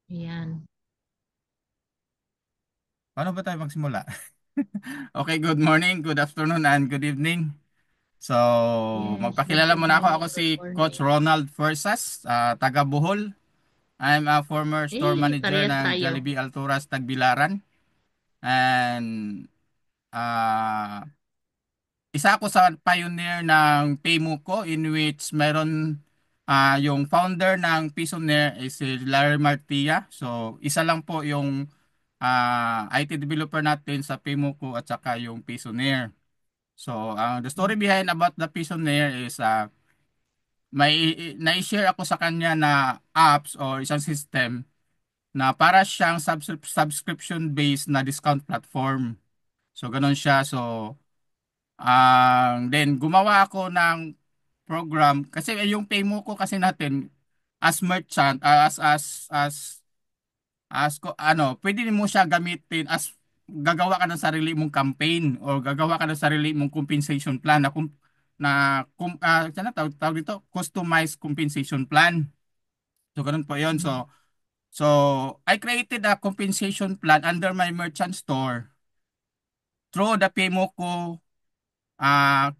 Ayan. Paano ba tayo magsimula? Okay, good morning, good afternoon, and good evening. So, Yes, magpakilala good muna ako. Ako morning, si good Coach morning. Ronald Fuerzas, taga Bohol. I'm a former store manager Parehas ng tayo. Jollibee Alturas Tagbilaran. And isa ako sa pioneer ng Paymuko in which meron yung founder ng Pisonaire is si Larry Martia. So, isa lang po yung IT developer natin sa Paymuko at saka yung Pisonaire. So, the story behind about the Pisonaire is may na-share ako sa kanya na apps or isang system na para siyang subscription-based na discount platform. So, ganun siya. So, then gumawa ako ng program kasi yung Paymo ko kasi natin as merchant pwede mo siya gamitin as gagawa ka ng sarili mong campaign or gagawa ka ng sarili mong compensation plan tawag dito customized compensation plan. So ganun po 'yon. Mhm. So I created a compensation plan under my merchant store through the Paymo ko uh,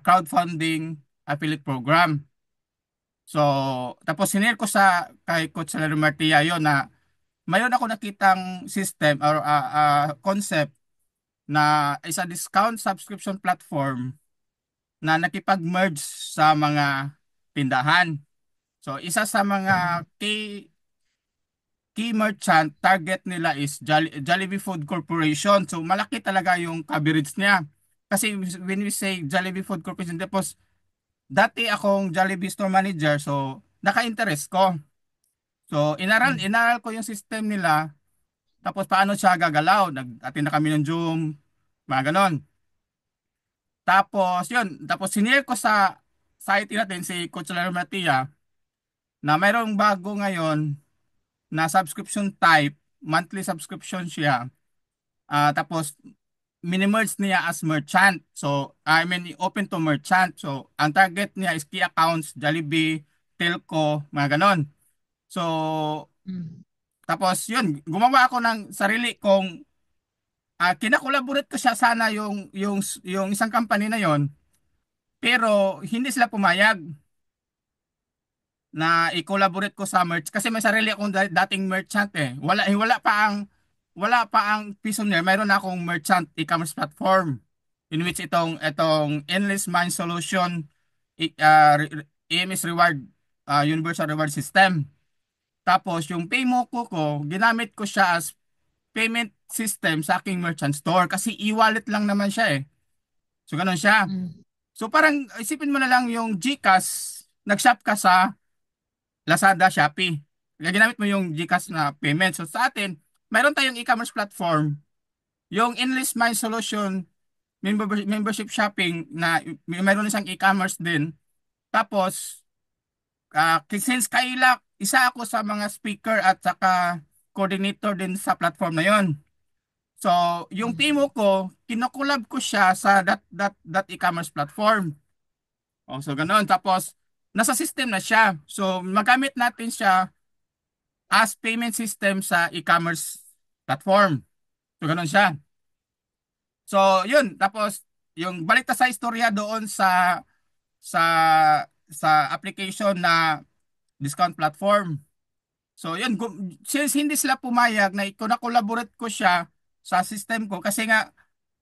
crowdfunding affiliate program. So, tapos sinare ko kay Coach Larry Martia yon na mayroon ako nakitang system or concept na isa discount subscription platform na nakipag-merge sa mga tindahan. So, isa sa mga Mhm. key merchant target nila is Jollibee Food Corporation. So, malaki talaga yung coverage niya. Kasi when we say Jollibee Food Corporation, tapos dati akong Jollibee store manager, so naka-interest ko. So Mhm. inaral ko yung system nila, tapos paano siya gagalaw. Nag-attend na kami ng Zoom, mga ganon. Tapos sinare ko sa IT natin si Coach Laro Matia na mayroong bago ngayon na subscription type, monthly subscription siya. Tapos mini-merge niya as merchant. So, I mean, open to merchant. So, ang target niya is key accounts, Jollibee, Telco, mga ganon. So, Mhm. tapos yun, gumawa ako ng sarili kong, kinakolaborate ko siya sana yung isang company na yon, pero hindi sila pumayag na i-collaborate ko sa merch kasi may sarili akong dating merchant eh. Wala pa ang Pisonaire, mayroon na akong merchant e-commerce platform in which itong Endless Mind Solution EMS Reward, Universal Reward System. Tapos yung Paymoco ko, ginamit ko siya as payment system sa aking merchant store kasi e-wallet lang naman siya eh. So ganun siya. Mhm. So parang isipin mo na lang yung GCash, nag-shop ka sa Lazada, Shopee. Kaya ginamit mo yung GCash na payment. So sa atin, mayroon tayong e-commerce platform, yung Endless My Solution membership shopping na mayroon isang e-commerce din. Tapos, since kaila, isa ako sa mga speaker at saka coordinator din sa platform na yon. So, yung Mhm. Pimo ko, kinokolab ko siya sa that e-commerce platform. O, so ganoon. Tapos, nasa system na siya. So, magamit natin siya as payment system sa e-commerce platform. So, ganoon siya. So, yun. Tapos, yung balik ta sa istorya doon sa sa application na discount platform. So, yun. Since hindi sila pumayag na na-collaborate ko siya sa system ko kasi nga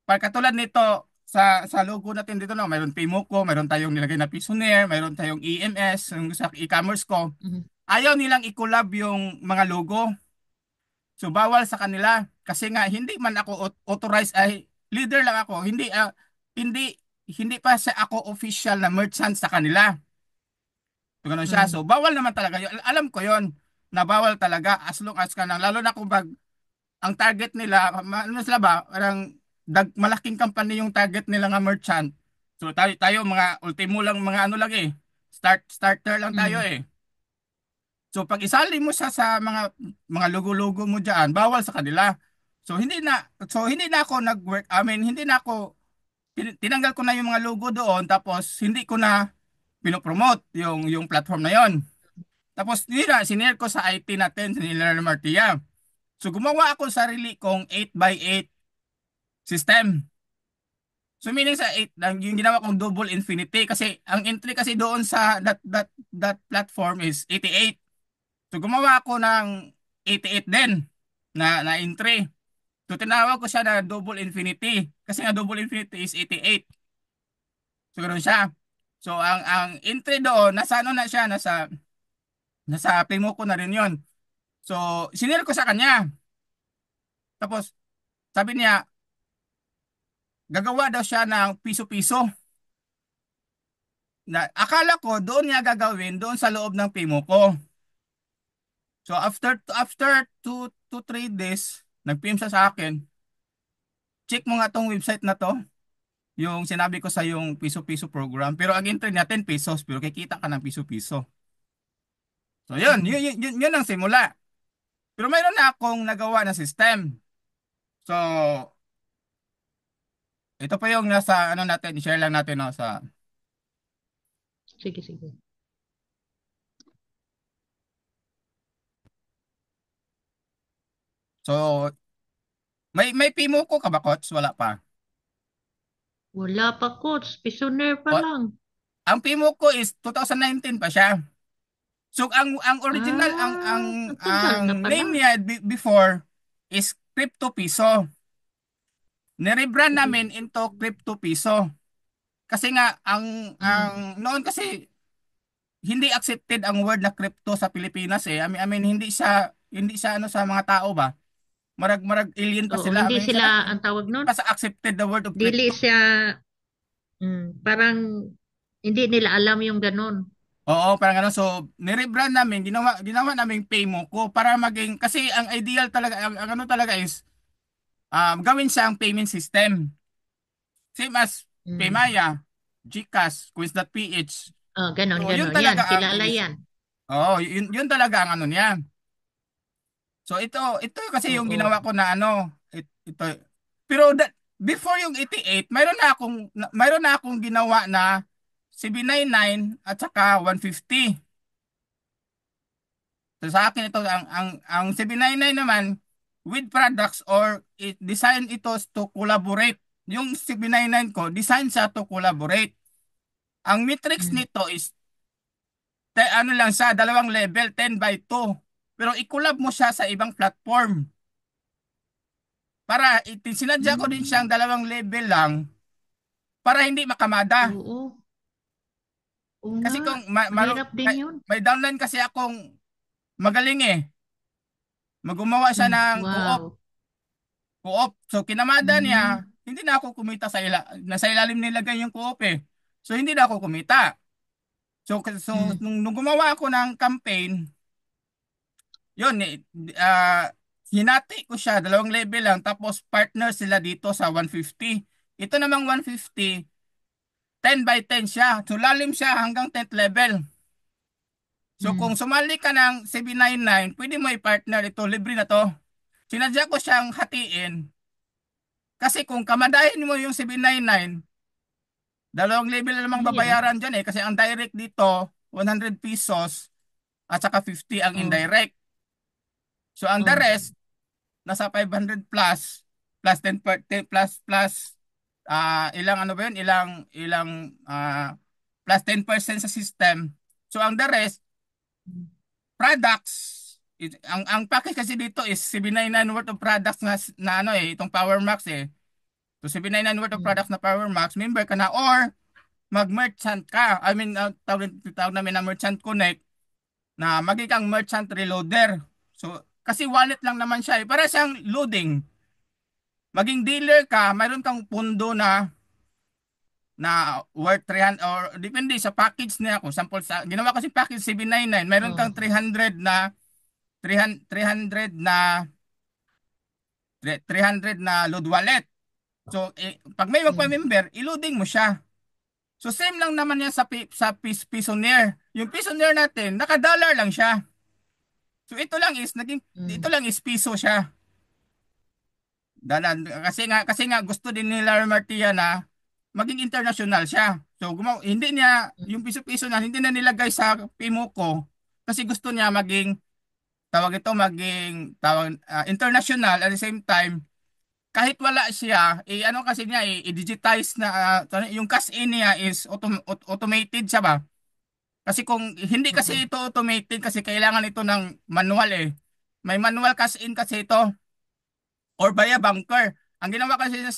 katulad nito sa logo natin dito no, mayroon Pimoco, mayroon tayong nilagay na Pisonaire, mayroon tayong EMS, yung sa e-commerce ko. Mhm. Ayaw nilang i-collab yung mga logo. So bawal sa kanila kasi nga hindi man ako authorized ay leader lang ako. Hindi hindi pa sa ako official na merchant sa kanila. So ganun siya. Mhm. So bawal naman talaga yun. Alam ko yon na bawal talaga as long as ka nang lalo na kung ang target nila, ano sila ba? Parang malaking company yung target nila nga merchant. So tayo mga ultimo lang mga ano lang eh. Starter lang tayo Mhm. eh. So pag isali mo siya sa mga logo-logo mo diyan, bawal sa kanila. So hindi na ako nag-work. I mean, hindi na ako tinanggal ko na yung mga logo doon tapos hindi ko na pinopromote yung platform na yon. Tapos nila, sinare ko sa IT natin, sa nila Martia. So gumawa ako sarili kong 8x8 system. So meaning sa 8 lang, yung ginawa kong double infinity kasi ang entry kasi doon sa that platform is 88. So gumawa ako ng 88 din na entry. So tinawag ko siya na double infinity kasi nga double infinity is 88. So ganoon siya. So ang entry doon nasa ano na siya nasa Pimo ko na rin 'yon. So sinare ko sa kanya. Tapos sabi niya gagawa daw siya ng piso-piso. Na akala ko doon niya gagawin doon sa loob ng Pimo ko. So after 2 to 3 days, nag-PM siya sa akin. Check mo nga tong website na to, yung sinabi ko sa yung piso-piso program. Pero ang entry niya 10 pesos, pero kikita ka ng piso-piso. So yun ang simula. Pero mayroon na akong nagawa na system. So ito pa yung nasa ano natin, i-share lang natin no, sa Sige, sige. so may Pimo ko ka ba, Coach? Wala pa. Wala pa, coach. Pisoner pa O, lang. ang Pimo ko is 2019 pa siya. So ang original Ang tagal ang na pala. name niya before is Crypto Piso. Nirebrand Sige. namin into Crypto Piso. Kasi nga ang noon kasi hindi accepted ang word na crypto sa Pilipinas eh. I mean hindi siya ano sa mga tao ba. Marag alien pa Oo, sila. I hindi mean sila sila ang tawag hindi nun. pa sa accepted the word of Dili crypto. siya, parang hindi nila alam yung ganun. Oo, parang ano. So, nirebrand namin, ginawa namin Paymo ko para maging, kasi ang ideal talaga, ang ano talaga is, gawin siyang payment system. Same as Mm. Paymaya, GCash, Quiz.ph. Ganon, So, yun ganon. Yan, talaga kilala yan. yun talaga ang ano niya. So, ito kasi yung Oo. ginawa ko na ano, ito. Pero before yung 88, mayroon na akong ginawa na 799 at saka 150. So sa akin ito ang 799 naman with products or design ito to collaborate. Yung 799 ko, design siya to collaborate. Ang matrix Mm. nito is ano lang siya, dalawang level, 10x2. Pero i-collab mo siya sa ibang platform. Para sinadya ko din Mm. siyang dalawang level lang para hindi makamada. Oo. Oo Kasi nga. kung Mahirap din yun. may downline kasi akong magaling eh. Magumawa siya ng co-op. Wow. Co-op. So kinamada niya, Mm. hindi na ako kumita nasa ilalim nilagay yung co-op eh. So hindi na ako kumita. So Mm. nung gumawa ako ng campaign, yun hinati ko siya, dalawang level lang, tapos partner sila dito sa 150. Ito namang 150, 10x10 siya. So lalim siya hanggang 10th level. So kung Mm. sumali ka ng 799, pwede mo i-partner ito, libre na to. Sinadya ko siyang hatiin kasi kung kamadahin mo yung 799, dalawang level na namang Mahirap. babayaran dyan eh. Kasi ang direct dito, 100 pesos at saka 50 ang Oh. indirect. So ang the Oh. rest, nasa 500 plus 10 plus ilang ano ba yun? Ilang plus 10% sa system. So ang the rest, products, ang package kasi dito is 799 worth of products na ano eh, itong Power Max eh. So 799 worth of Mm. products na Power Max, member ka na or mag-merchant ka. I mean, tawag namin na Merchant Connect na magiging merchant reloader. So, kasi wallet lang naman siya eh. Para siyang loading. Maging dealer ka, mayroon kang pundo na worth 300 or depende sa package niya. Kung sample sa ginawa ko si package 799, mayroon kang Oh. 300 na 300 na load wallet. So, pag may Mm. magpa-member, i-loading mo siya. So same lang naman yan sa Pisoneer. Yung Pisoneer natin, naka-dollar lang siya. So ito Mm. lang is piso siya. Dalan kasi nga gusto din ni Larry Martia na maging international siya. So hindi niya yung piso-piso na hindi na nilagay sa Pimo ko kasi gusto niya international at the same time kahit wala siya, ano kasi niya, i-digitize na, yung cash in niya is automated siya ba? Kasi kung hindi kasi ito automated, kasi kailangan ito ng manual eh. May manual cash in kasi ito, or via banker. Ang ginawa kasi niya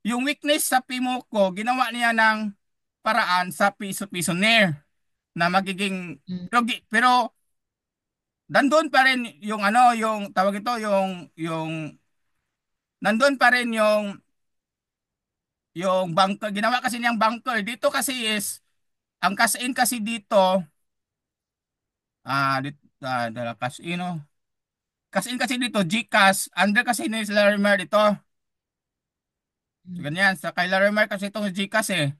yung weakness sa Pimoco, ginawa niya ng paraan sa Pisonaire na magiging, pero nandun pa rin yung ano, yung tawag ito, nandun pa rin yung bunker, ginawa kasi niyang bunker. Dito kasi ang cash in kasi dito, dala cash in, oh. Cash in kasi dito, GCash, under kasi ni Larimar dito. So, ganyan, sa kay Larimar kasi itong GCash eh.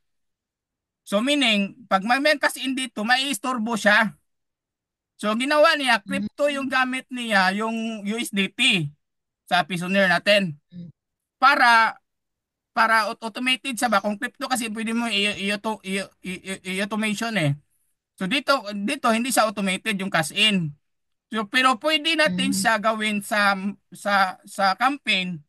So meaning, pag may cash in dito, may istorbo siya. So ginawa niya, crypto yung gamit niya, yung USDT sa Pisoneer natin. Para automated siya ba? Kung crypto kasi pwede mo i-automation eh. So dito hindi siya automated yung cash in. So pero pwede natin siya gawin sa campaign.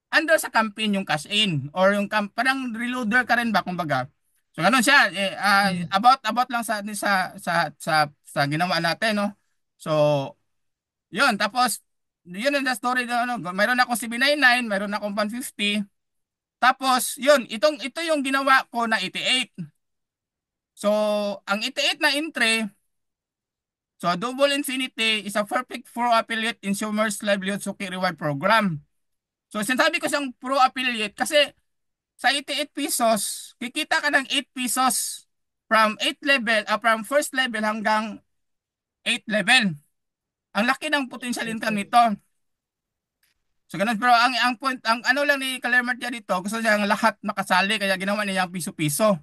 Under sa campaign yung cash in or yung parang reloader ka rin ba kumbaga. So ganun siya about lang sa ginawa natin no. So yun tapos yun ang the story na ano, mayroon akong CB99, mayroon akong 150. Tapos, ito yung ginawa ko na 88. So, ang 88 na entry, so Double Infinity is a perfect pro affiliate consumers livelihood Suki reward program. So, sinasabi ko siyang pro affiliate kasi sa 88 pesos, kikita ka ng 8 pesos from 8 level, from first level hanggang 8 level. Ang laki ng potential income nito. So ganun pero ang point ang ano lang ni Kalermart niya dito gusto niya ang lahat makasali kaya ginawa niya ang piso-piso.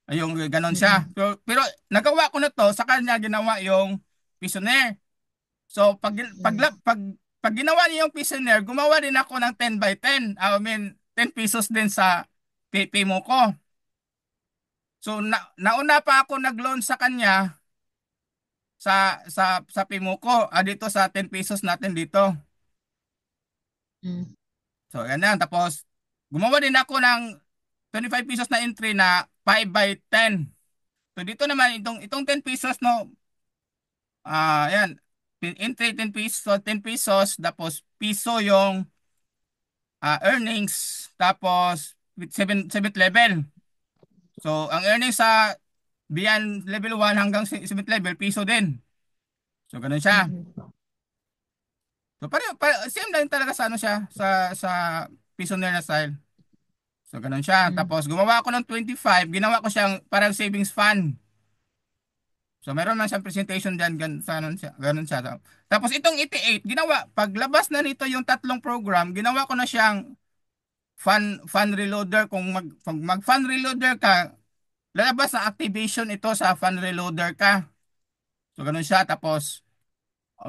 Ayun ganun siya. Pero nagawa ko na to sa kanya ginawa yung Pisonaire. So pag ginawa niya yung Pisonaire, gumawa din ako ng 10 by 10. I mean 10 pesos din sa PayPay mo ko. So nauna pa ako nag-loan sa kanya sa Pimo ko dito sa 10 pesos natin dito. So, yan yan. Tapos, gumawa din ako ng 25 pesos na entry na 5 by 10. So, dito naman, itong 10 pesos, no, yan. Entry 10 pesos, 10 pesos, tapos piso yung earnings, tapos with 7th level. So, ang earnings sa beyond level 1 hanggang 7th level, piso din. So, ganun siya. So, same lang talaga sa ano siya, sa Pisonaire na style. So, ganun siya. Tapos, gumawa ako ng 25. Ginawa ko siyang parang savings fund. So, meron man siyang presentation dyan. Ganun siya. Tapos, itong 88, paglabas na nito yung tatlong program, ginawa ko na siyang fund reloader. Kung mag-fund reloader ka, lalabas na activation ito sa fund reloader ka. So, ganun siya. Tapos,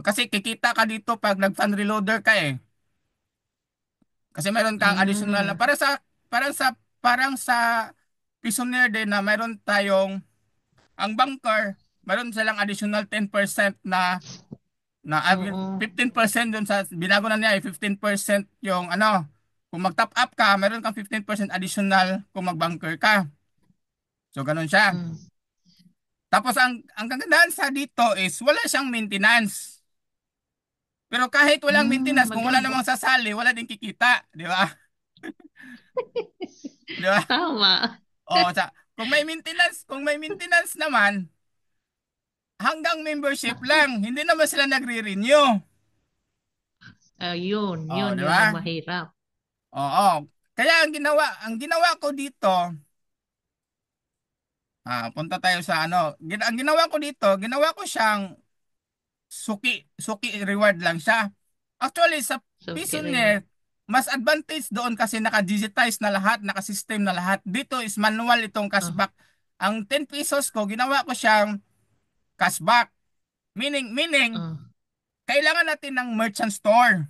kasi kikita ka dito pag nag-fund reloader ka eh. Kasi meron kang additional na parang sa Pisonaire din na meron tayong ang banker, meron silang additional 10% na 15% dun sa binago na niya 15% yung ano, kung mag-top up ka, meron kang 15% additional kung mag-banker ka. So ganun siya. Tapos ang kagandahan sa dito is wala siyang maintenance. Pero kahit walang maintenance, kung wala namang sasali, wala din kikita, di ba? Di ba? Tama. Kung may maintenance naman, hanggang membership lang, hindi naman sila nagre-renew. Yun Di yun ba? ang mahirap. Oo. Kaya ang ginawa ko dito, punta tayo sa ano, ang ginawa ko dito, ginawa ko siyang suki reward lang siya. Actually, sa So, Pisonaire, mas advantage doon kasi naka-digitize na lahat, naka-system na lahat. Dito is manual itong cashback. Ang 10 pesos ko, ginawa ko siyang cashback. Meaning, kailangan natin ng merchant store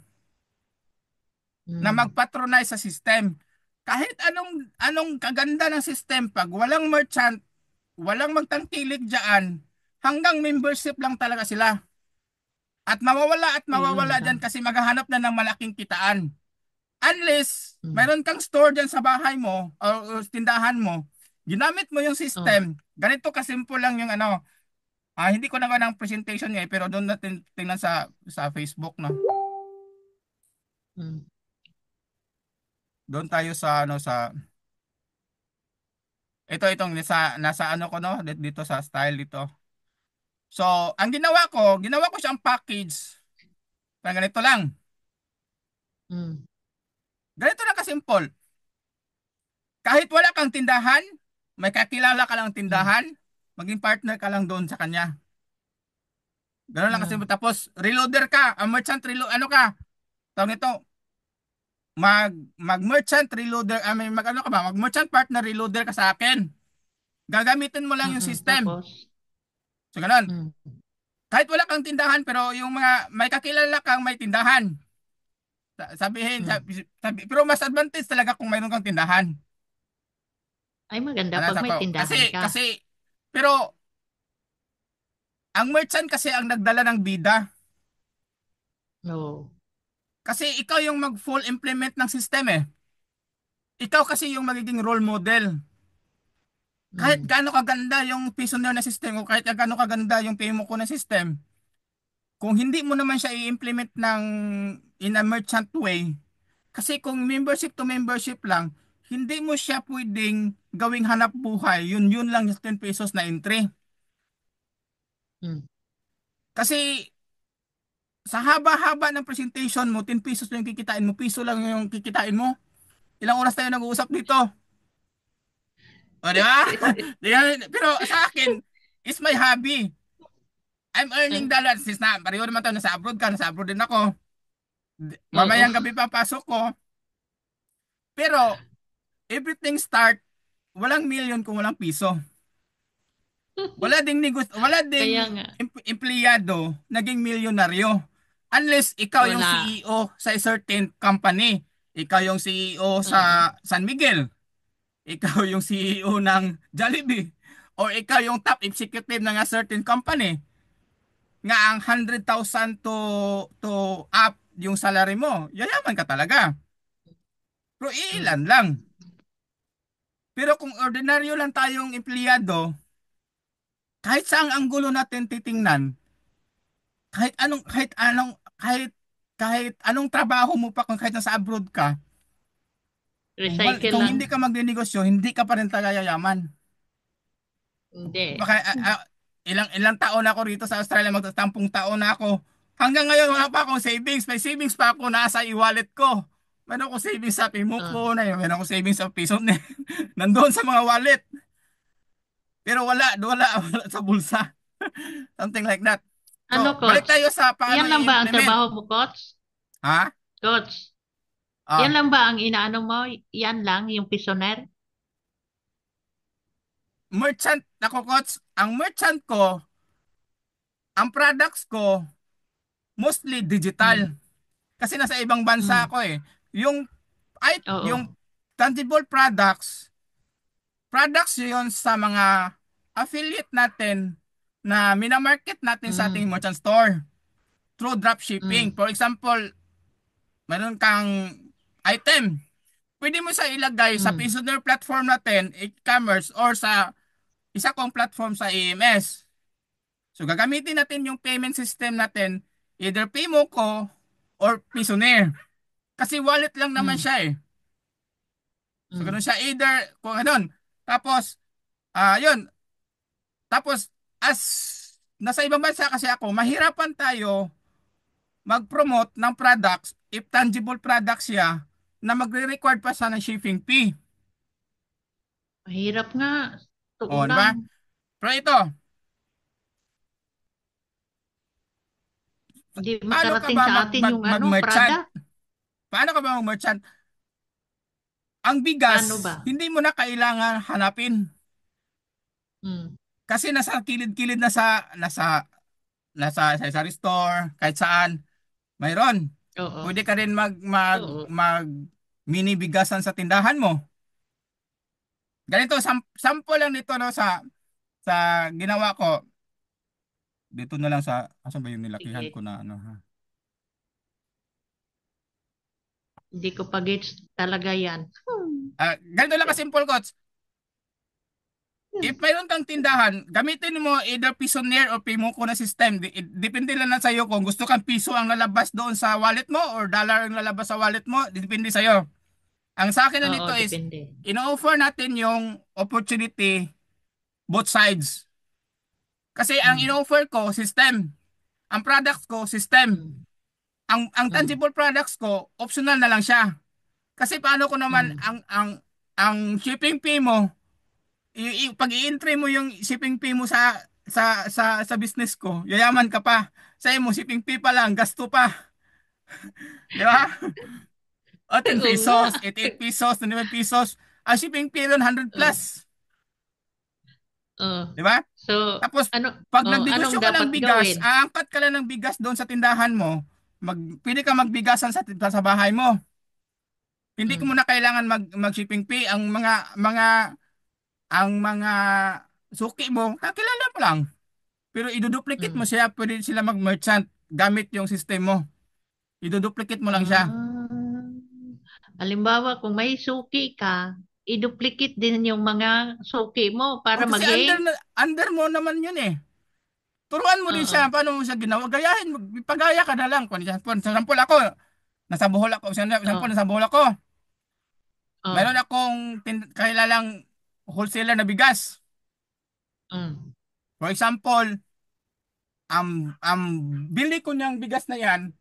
na mag-patronize sa system. Kahit anong kaganda ng system, pag walang merchant, walang magtangkilik diyan, hanggang membership lang talaga sila. At Ayun mawawala dyan lang. kasi maghahanap na ng malaking kitaan. Unless Mm. mayroon kang store dyan sa bahay mo o tindahan mo, ginamit mo yung Oh. system. Ganito kasimple lang yung ano. Hindi ko naman ang presentation niya pero doon natin tingnan sa Facebook, no. Mm. Doon tayo sa ano sa itong nasa ano ko, no, dito sa style dito. So, ang ginawa ko siyang package. Parang ganito lang. Mm. Ganito lang kasimple. Kahit wala kang tindahan, may kakilala ka lang Mm. tindahan, maging partner ka lang doon sa kanya. Ganun lang Mm. kasimple. Tapos, reloader ka. Ang merchant reload, ano ka? Tawag nito, mag-merchant reloader, mag ano ka ba? Mag-merchant partner reloader ka sa akin. Gagamitin mo lang yung Mm. system. Tapos, So, ganun. mm. Kahit wala kang tindahan, pero yung mga may kakilala kang may tindahan. Sabihin, Mm. pero mas advantage talaga kung mayroon kang tindahan. Ay, maganda Ano pag sa may ko? tindahan ka. Pero ang merchant kasi ang nagdala ng bida. No. Kasi ikaw yung mag-full implement ng system eh. Ikaw kasi yung magiging role model. Kahit Mm. gaano kaganda yung Payoneer na system o kahit gaano kaganda yung PayMo ko na system, kung hindi mo naman siya i-implement ng in a merchant way, kasi kung membership to membership lang, hindi mo siya pwedeng gawing hanap buhay. Yun lang yung 10 pesos na entry. Mm. Kasi sa haba-haba ng presentation mo, 10 pesos lang yung kikitain mo, piso lang yung kikitain mo. Ilang oras tayo nag-uusap dito? O, di ba? Pero sa akin, it's my hobby. I'm earning dollars since na pareho naman tayo nasa abroad ka, nasa abroad din ako. Oo. Mamayang gabi pa pasok ko. Pero everything start, walang million kung walang piso. Wala Kaya ding nga, empleyado naging milyonaryo. Unless ikaw yung wala. CEO sa a certain company. Ikaw yung CEO Oo. sa San Miguel. Ikaw yung CEO ng Jollibee. Or ikaw yung top executive ng a certain company. Nga ang 100,000 to up yung salary mo. Yayaman ka talaga. Pero Mm. ilan lang. Pero kung ordinaryo lang tayong empleyado, kahit saang anggulo natin titingnan, kahit anong trabaho mo pa kung kahit nasa abroad ka, Recycle kung lang. hindi ka magnenegosyo, hindi ka pa rin tagayayaman. Hindi. Baka ilang taon na ako rito sa Australia, magtatampung taon na ako. Hanggang ngayon wala pa akong savings. May savings pa ako nasa e-wallet ko. Meron ako savings sa Pimo Ah. ko na yun. Meron ako savings sa Piso na nandoon sa mga wallet. Pero wala sa bulsa. Something like that. Ano, So, balik coach? tayo sa paano Yan lang ba ang i-implement. trabaho mo, coach? Ha? Coach, yan Ah, lang ba ang inaano mo? Yan lang, yung pisoner? merchant ako, coach. Ang merchant ko, ang products ko, mostly digital. Mm. Kasi nasa ibang bansa Mm. ako eh. Yung Oo. yung tangible products yun sa mga affiliate natin na minamarket natin sa ating Mm. merchant store through dropshipping. Mm. For example, meron kang item. Pwede mo sa ilagay sa Mm. Payoneer platform natin, e-commerce, or sa isa kong platform sa AMS. So gagamitin natin yung payment system natin, either PayMoco or Payoneer. Kasi wallet lang naman Mm. siya eh. So Mm. ganun siya, either kung ganun. Tapos, yun. Tapos, as nasa ibang bansa kasi ako, mahirapan tayo mag-promote ng products if tangible products siya na magre-required pa sa ng shipping fee. Mahirap nga. Totoo O, di lang. ba? Pero ito, Hindi paano ka makarating ba sa atin yung ano, mag-merchant? Prada. Paano ka ba mag-merchant? Ang bigas, Paano ba? hindi mo na kailangan hanapin. Mm. Kasi nasa kilid-kilid na sa sari store, kahit saan, mayroon. Oo. Pwede ka rin Oo. mag mini bigasan sa tindahan mo. Ganito, sample lang nito, no, sa ginawa ko. Dito na lang sa, asan ba yung nilakihan ko Sige. na ano ha? Hindi ko pa gets talaga yan. Ganito lang ka-simple, Coach. If mayroon kang tindahan, gamitin mo either Pisoneer or Pimoco na system. Depende lang sa iyo kung gusto kang piso ang lalabas doon sa wallet mo or dollar ang lalabas sa wallet mo. Depende sa iyo. Ang sa akin na Oo, nito is, depende. ino-offer natin yung opportunity both sides. Kasi ang Mm. ino-offer ko, system. Ang products ko, system. Mm. Ang Mm. tangible products ko, optional na lang siya. Kasi paano ko naman Mm. ang shipping fee mo, pag i-entry mo yung shipping fee mo sa business ko, yayaman ka pa. Sa mo shipping fee pa lang, gasto pa, di ba? O 10 Oo nga. pesos, 88 pesos, 25 pesos. Ang shipping fee doon 100 Oh, plus, oh. di ba? So, Tapos ano, pag anong nagnegosyo ka dapat ng bigas, gawin? aangkat ka lang ng bigas doon sa tindahan mo, pwede ka magbigasan sa bahay mo. Hindi ko Mm. muna kailangan mag-shipping fee. Ang mga suki mo, kakilala mo lang. Pero iduduplicate mo Mm. siya, pwede sila mag-merchant gamit yung system mo. Iduduplicate mo lang siya. Ah. Halimbawa, kung may suki ka, i-duplicate din yung mga suki mo O para kasi under, maging, under mo naman yun eh. Turuan mo din oo, siya, paano mo siya ginawa. Gayahin mo, pagaya ka na lang. Kung sa sample ako, nasa Bohol ako. Sa sample, oh, nasa Bohol ako. Mayroon oh, akong kahilalang wholesaler na bigas. mm, For example, ang bili ko niyang bigas na yan,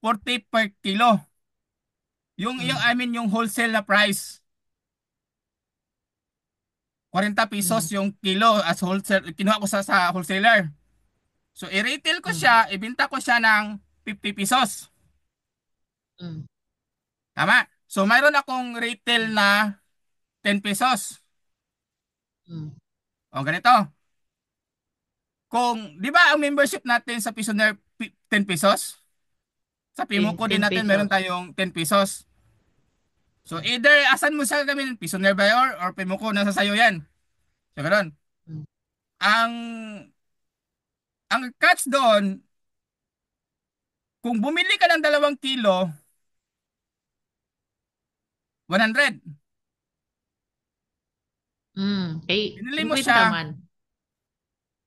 40 per kilo. Yung mm, I mean yung wholesale na price, 40 pesos mm, yung kilo as wholesale, kinuha ko sa wholesaler. So i-retail ko mm, siya, ibenta ko siya ng 50 pesos. mm, Tama? So mayroon akong retail na 10 pesos. mm, O ganito. Kung, di ba ang membership natin sa Pisoner 10 pesos? Sa Pimoco din 10 natin meron pesos. tayong 10 pesos. So either asan mo sa gawin, Pisoner ba or Pimoco, nasa sayo yan. So ganoon. Mm, Ang ang catch doon, kung bumili ka ng 2 kilo, 100. Binili mo 50 siya, man.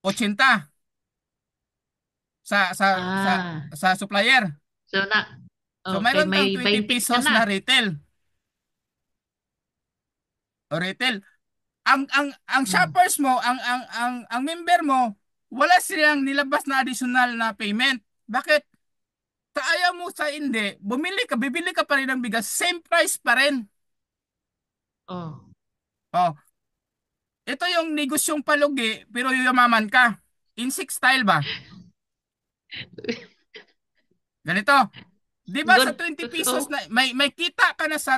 80 sa Ah, sa supplier. so So okay, mayroon kang may 20 20 ka pesos na. na retail. O retail. Ang Mm, shoppers mo, ang member mo, wala silang nilabas na additional na payment. Bakit? Sa ayaw mo sa hindi, bibili ka pa rin ng bigas, same price pa rin. oh. Oh, ito yung negosyong palugi, pero yuyamaman ka. Insect style ba? Ganito. 'Di ba sa Good. 20 pesos So, na may kita ka na sa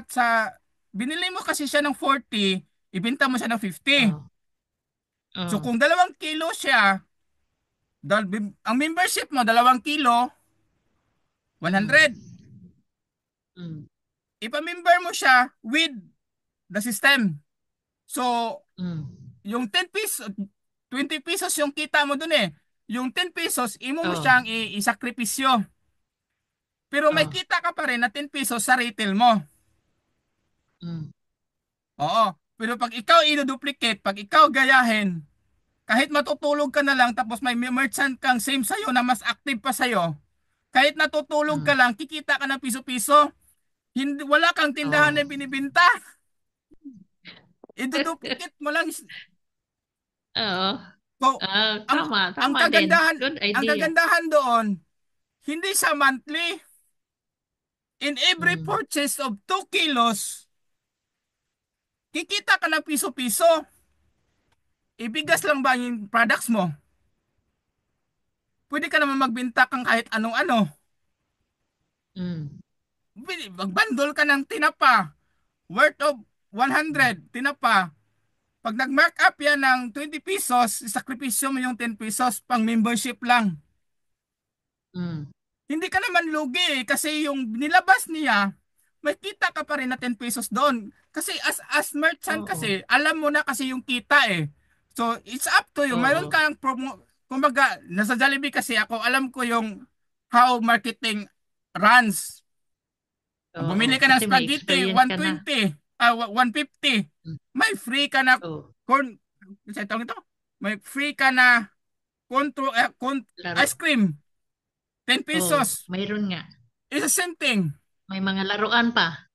binili mo kasi siya ng 40, ibenta mo siya ng 50. oh, So oh. kung 2 kilo siya, ang membership mo 2 kilo, Mm, 100. mm, Ipa-member mo siya with the system. So mm. yung 10 pesos, 20 pesos yung kita mo dun eh. Yung 10 pesos, imo mo Oh, siyang isakripisyo. Pero may oh, kita ka pa rin na 10 pesos sa retail mo. mm, Oo. Pero pag ikaw i-duplicate, pag ikaw gayahin, kahit matutulog ka na lang tapos may merchant kang same sa'yo na mas active pa sa'yo, kahit natutulog ka mm. lang, kikita ka ng piso-piso, hindi, wala kang tindahan na Oh. binibinta. I-duplicate mo lang. Oo. So, ang, Tama, ang tama din. kagandahan, Good ang idea. kagandahan doon, hindi sa monthly, in every Mm, purchase of 2 kilos, kikita ka ng piso-piso. Ibigas lang ba yung products mo? Pwede ka naman magbenta kang kahit anong-ano. mm, Magbundle ka ng tinapa, worth of 100, tinapa. Pag nag-mark up yan ng 20 pesos, isakripisyo mo yung 10 pesos pang membership lang. mm. Hindi ka naman lugi kasi yung nilabas niya, may kita ka pa rin na 10 pesos doon. Kasi as merchant Oo, kasi, alam mo na kasi yung kita eh. So, it's up to you. Mayroon oo. kang promo, kumbaga, nasa Jollibee kasi ako, alam ko yung how marketing runs. Oo, Bumili ka ng kasi may spaghetti, experience ka na. 120, 150. Mm. May free ka na Oh, corn, sa ito, may free ka na ice laro. cream, 10 Oh, pesos. mayroon nga. It's the same thing. May mga laruan pa.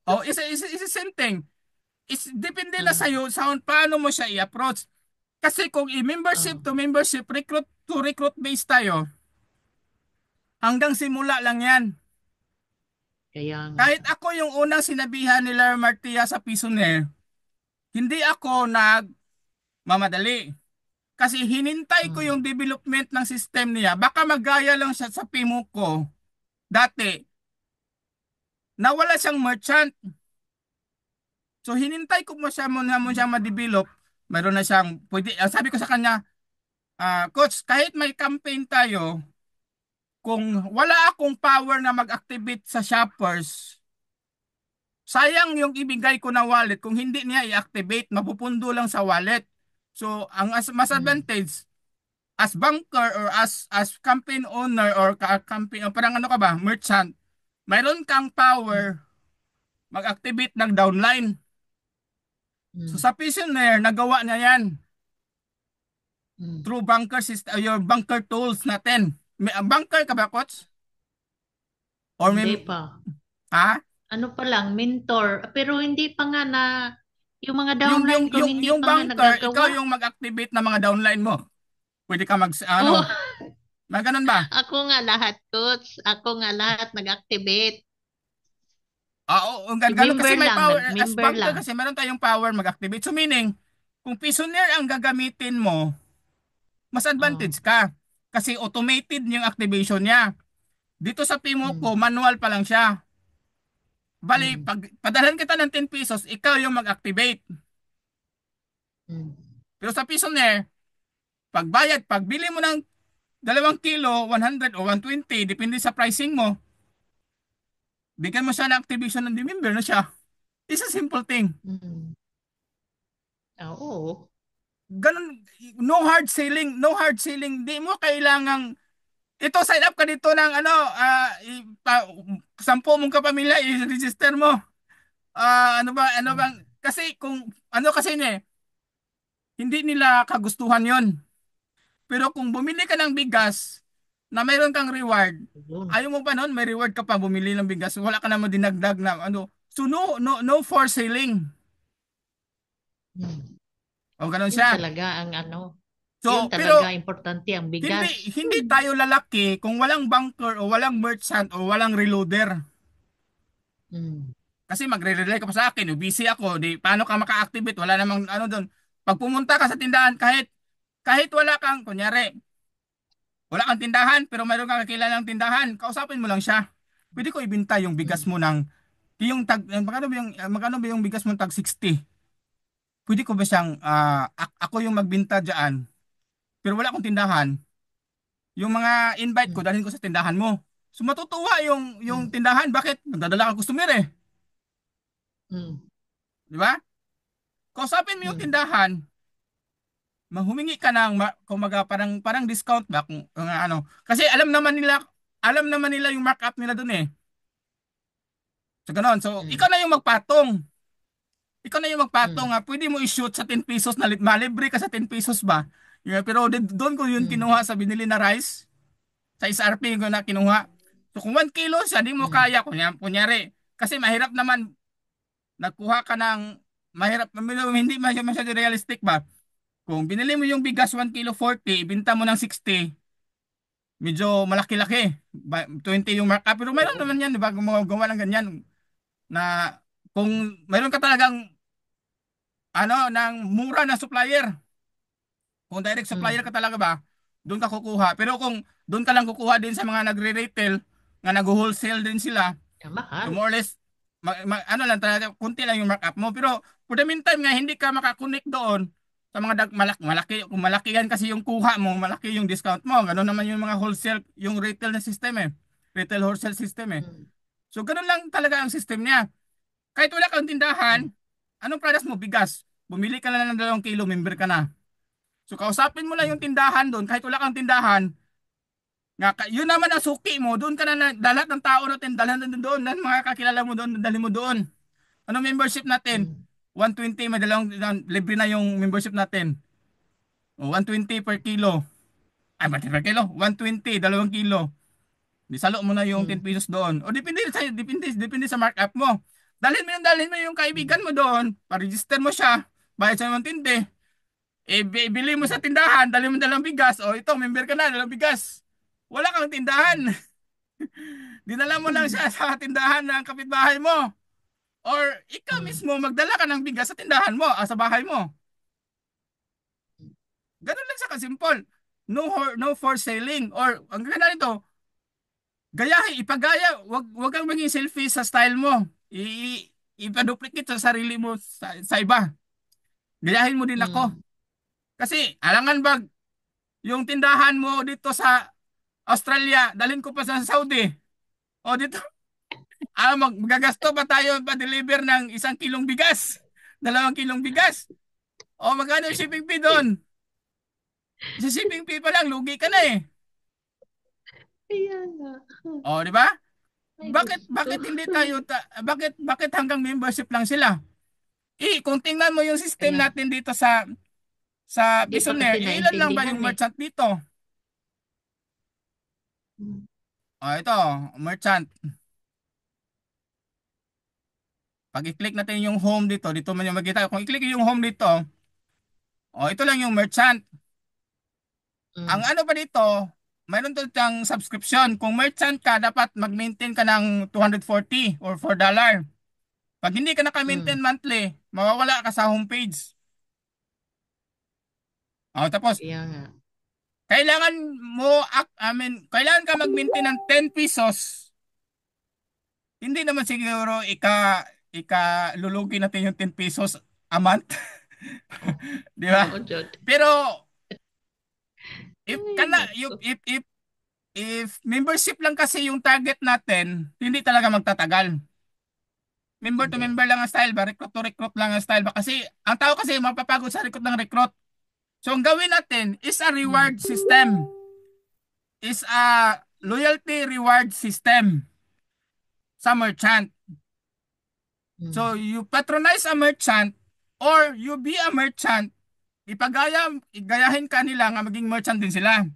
Oh, it's the same thing. Depende na Ah, sa'yo sa paano mo siya i-approach. Kasi kung oh, membership to membership, recruit to recruit base tayo, hanggang simula lang yan. kaya nga. Kahit ako yung unang sinabihan nila Martia sa Pisoner, hindi ako nagmamadali. Kasi hinintay ko yung Mm. development ng system niya. Baka magaya lang siya sa PIMO ko. Dati, nawala siyang merchant. So hinintay ko mo siya ma-develop. Meron na siyang, pwede, sabi ko sa kanya, Coach, kahit may campaign tayo, kung wala akong power na mag-activate sa shoppers, sayang yung ibigay ko na wallet kung hindi niya i-activate, mapupundo lang sa wallet. So, ang mas Mm. advantage as banker or as campaign owner or campaign o parang ano ka ba, merchant, mayroon kang Mm. power mag-activate ng downline. So Mm. sa Visionaire, nagawa niya yan Mm. through banker system, your banker tools natin. May banker ka ba, coach? Or Hindi may, pa. ha? Ano pa lang, mentor. Pero hindi pa nga na, yung mga downline ko, hindi Yung pa nga banker, ikaw nagagawa. yung mag-activate ng mga downline mo. Pwede ka Oh, may ganun ba? ako nga lahat, coach. Ako nga lahat nag-activate. Oo, Yung ganun kasi member may lang, power, as nag-member banker lang. kasi meron tayong power mag-activate. So meaning, kung Pisoneer ang gagamitin mo, mas Oh. advantage ka. Kasi automated yung activation niya. Dito sa Pimo ko, Mm. manual pa lang siya. Bali, Mm. pag padalhan kita ng 10 pesos, ikaw yung mag-activate. Mm. Pero sa Pisoneer, pagbili mo ng 2 kilo, 100 o 120, depende sa pricing mo, bigyan mo siya ng activation ng member na siya. It's a simple thing. Mm. Oo. Ganun, no hard selling, no hard selling. Di mo kailangang, ito sign up ka dito ng 10 mong kapamilya, i-register mo. Ano Mm. bang, kasi kung, ano kasi niya hindi nila kagustuhan yon. Pero kung bumili ka ng bigas na mayroon kang reward, Yun. ayaw mo pa noon, may reward ka pa bumili ng bigas, wala ka naman dinagdag na ano. So no for selling. Mm. O ganun Yun siya. talaga ang ano. Yun So, talaga pero importante ang hindi bigas. hindi tayo lalaki kung walang banker o walang merchant o walang reloader. Mm. Kasi magre-rely ka pa sa akin, busy ako, di paano ka maka-activate? Wala namang ano doon. Pag pumunta ka sa tindahan, kahit wala kang, kunyari, wala kang tindahan, pero mayroon kang kakilalang tindahan, kausapin mo lang siya. Pwede ko ibenta yung bigas Mm. mo ng, magkano ba yung bigas mo tag 60? Pwede ko ba siyang, ako yung magbenta diyan, pero wala akong tindahan. Yung mga invite ko, Mm. dalhin ko sa tindahan mo. So matutuwa yung Mm. tindahan. Bakit? Nagdadala ka customer eh. Mm. Di ba? Kausapin mo yung Mm. tindahan, humingi ka ng, kumaga, parang discount ba? Kung ano. Kasi alam naman nila yung markup nila dun eh. So ganoon. So ikaw Mm. na yung magpatong. Ikaw na yung magpatong Mm. ha. Pwede mo i-shoot sa 10 pesos na malibre ka sa 10 pesos ba? Yeah, pero doon ko yun Mm. kinuha sa binili na rice. Sa SRP ko na kinuha. So kung 1 kilo siya, di mo Mm. kaya. Kunyari. Kasi mahirap naman. Nagkuha ka ng mahirap. Hindi masyado realistic ba? Kung binili mo yung bigas 1 kilo 40, ibenta mo ng 60, medyo malaki-laki. 20 yung markup. Pero mayroon Oo. naman yan, di ba? Gumagawa ng ganyan na kung mayroon ka talagang ng mura na supplier. Kung direct supplier ka Mm. talaga ba, doon ka kukuha. Pero kung doon ka lang kukuha din sa mga nagre-retail, nga nag-wholesale din sila, so Mahal. more or less, ano lang talaga, kunti lang yung markup mo. Pero for the meantime nga, hindi ka makakonect doon sa mga malaki, kung malaki yan kasi yung kuha mo, malaki yung discount mo. Ganun naman yung mga wholesale, yung retail na system eh. Retail wholesale system eh. Mm. So ganun lang talaga ang system niya. Kahit wala kang tindahan, Mm. anong products mo? Bigas. Bumili ka na ng 2 kilo, member ka na. So kausapin mo lang yung tindahan doon kahit wala kang tindahan. Yun naman ang suki mo, doon ka na lahat ng tao natin dalhan na doon, ng mga kakilala mo doon, dalhin mo doon. Ano membership natin? Mm. 120, may libre na yung membership natin. O, 120 per kilo. Ay, mati per kilo. 120, 2 kilo. Di salo mo na yung 10 Mm. pesos doon. O depende sa markup mo. Dalhin mo yung kaibigan mo doon, pa-register mo siya, bayad sa 120. Bili mo sa tindahan, dalhin mo dalang bigas. O ito, member ka na, dalang bigas. Wala kang tindahan. Dinala mo lang siya sa tindahan ng kapitbahay mo. Or ikaw Mm. mismo magdala ka ng bigas sa tindahan mo, sa bahay mo. Ganun lang siya kasimple. No for selling. Or ang ganda nito, wag kang maging selfie sa style mo. Ipa-duplicate sa sarili mo sa iba. Gayahin mo din ako. Mm. Kasi alangan bag yung tindahan mo dito sa Australia, dalhin ko pa sa Saudi. O dito, magagasto pa tayo pa-deliver ng 1 kilong bigas, 2 kilong bigas. O magkano yung shipping fee doon? Sa shipping fee pa lang, lugi ka na eh. Kaya nga. O, di ba? Ay, Bakit gusto. bakit hindi tayo bakit hanggang membership lang sila? Kung tingnan mo yung system Kaya natin dito sa hindi pa kasi Bisonaire, ilan lang ba naintindihan yung eh. merchant dito? Mm. Ito, merchant. Pag i-click natin yung home dito man yung makita. Kung i-click yung home dito, ito lang yung merchant. Ang Mm. ano pa dito, mayroon to tang subscription. Kung merchant ka, dapat mag-maintain ka ng 240 or $4. Pag hindi ka naka-maintain Mm. monthly, mawawala ka sa homepage. Tapos, Kaya nga. kailangan kailangan ka mag-maintain ng 10 pesos. Hindi naman siguro lulugi natin yung 10 pesos a month. Oh. Di ba? Oo, Jod. Pero, if, Ay, kana, nako. if membership lang kasi yung target natin, hindi talaga magtatagal. Member to Hindi. member lang ang style ba? Recruit to recruit lang ang style ba? Kasi, ang tao kasi mapapagod sa recruit ng recruit. So, ang gawin natin is a Mm. reward system. Is a loyalty reward system sa merchant. So, Mm. you patronize a merchant or you be a merchant, igayahin ka nila nga maging merchant din sila.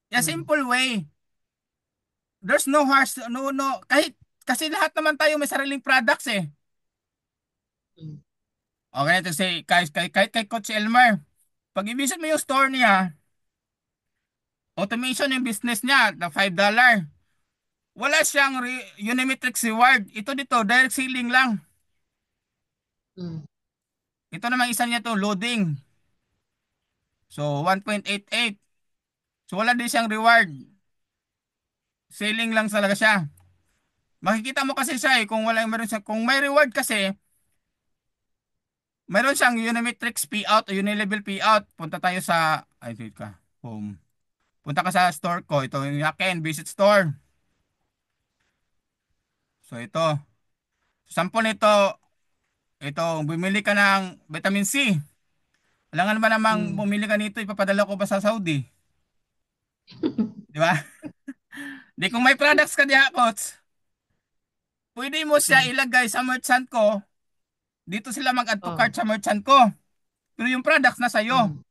A Mm. simple way. There's no harsh, no, kasi lahat naman tayo may sariling products eh. Mm. Okay, ito kay Coach Elmer. Pag i-visit mo yung store niya, automation yung business niya, na $5. Wala siyang Unimetrics reward. Ito dito, direct selling lang. Mm. Ito naman isa niya to, loading. So, 1.88. So, wala din siyang reward. Selling lang talaga siya. Makikita mo kasi siya kung may reward kasi, meron siyang Unimetrics payout o Unilevel payout. Punta tayo wait ka, home. Punta ka sa store ko. Ito yung akin, visit store. So, ito. Sample nito, bumili ka ng vitamin C. Alangan ba namang Mm. bumili ka nito, ipapadala ko pa sa Saudi? Di ba? Di kung may products ka diha, coach, pwede mo siya Mm. ilagay sa merchant ko. Dito sila mag-add to cart Oh. sa merchant ko. Pero yung products na sa'yo. Mm.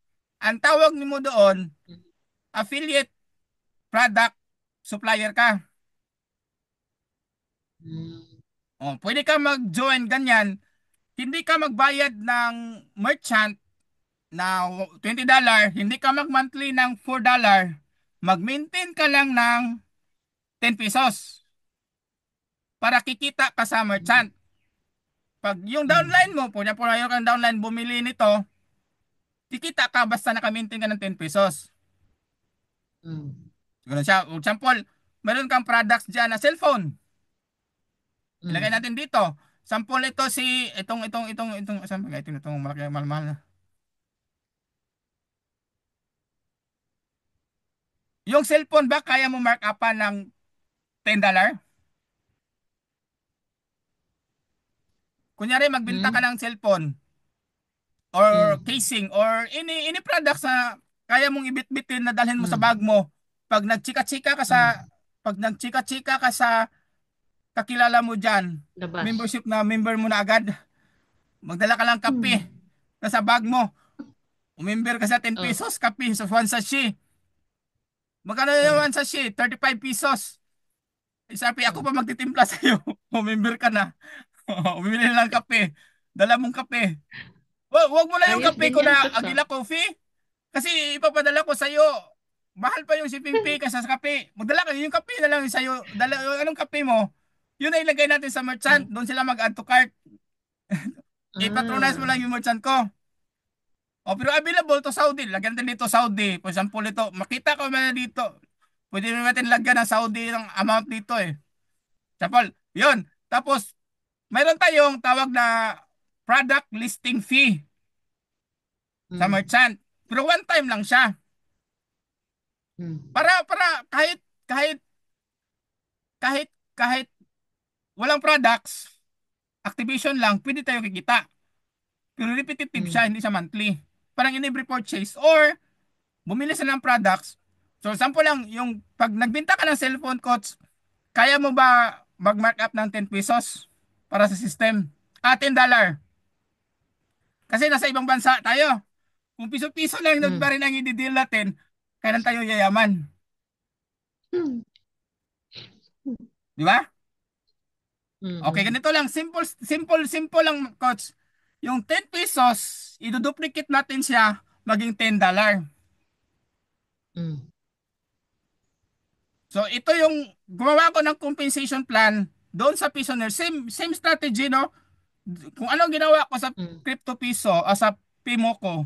Ang tawag mo doon, Mm. affiliate product supplier ka. Mm. Pwede ka mag-join ganyan. Hindi ka magbayad ng merchant na $20, hindi ka mag-monthly ng $4. Mag-maintain ka lang ng 10 pesos para kikita ka sa merchant. Pag yung Mm. downline mo, punya po na yung kang downline bumili nito, kikita ka basta naka-maintain ka ng 10 pesos. Mm. Ganun siya. For example, meron kang products dyan na cellphone. Ilagay Mm. natin dito. Sample ito saan ba itong malaki mahal na. Yung cellphone ba kaya mo mark upan ng $10? Kunyari magbenta ka Mm. ng cellphone. or Mm. casing or any products na kaya mong ibit-bitin na dalhin mo sa Mm. bag mo. Pag nagchika-chika ka sa Mm. pag nagchika-chika ka sa kakilala mo diyan, Labas. membership na member mo na agad, magdala ka lang kape Mm. nasa bag mo. Umember ka sa 10 Oh. pesos kape sa one sachet. Magkano yung Oh. one sachet? 35 pesos. Sabi ako Oh. pa magtitimpla sa iyo. Umember ka na. Umili na lang kape. Dala mong kape. Wag mo na yung Ayos kape din ko yan, na Tots, ah. Agila Coffee. Kasi ipapadala ko sa iyo. Mahal pa yung shipping fee kaysa sa kape. Magdala ka yung kape na lang sa iyo. Dala yung anong kape mo? Yun na ilagay natin sa merchant. Mm. Doon sila mag-add to cart. I-patronize mo Ah. lang yung merchant ko. O pero available to Saudi. Lagyan din dito Saudi. For example ito. Makita ko na dito. Pwede natin lagyan ng Saudi ng amount dito eh. Example. Yun. Tapos mayroon tayong tawag na product listing fee sa Mm. merchant. Pero one time lang siya. Mm. Para kahit kahit walang products, activation lang, pwede tayo kikita. Pero repetitive Mm. siya, hindi siya monthly. Parang in every purchase or bumili sila ng products. So, sample lang, yung pag nagbenta ka ng cellphone coach, kaya mo ba mag-mark up ng 10 pesos para sa system? $10. Kasi nasa ibang bansa tayo. Kung piso-piso lang yung Mm. pa rin ang i-deal natin, kailan tayo yayaman? Mm. Di ba? Okay, Mm. ganito lang. Simple lang, coach. Yung 10 pesos, iduduplicate natin siya maging $10. Mm. So, ito yung gumawa ko ng compensation plan doon sa Pisoner. Same strategy, no? Kung anong ginawa ko sa Mm. crypto piso o sa Pimo ko,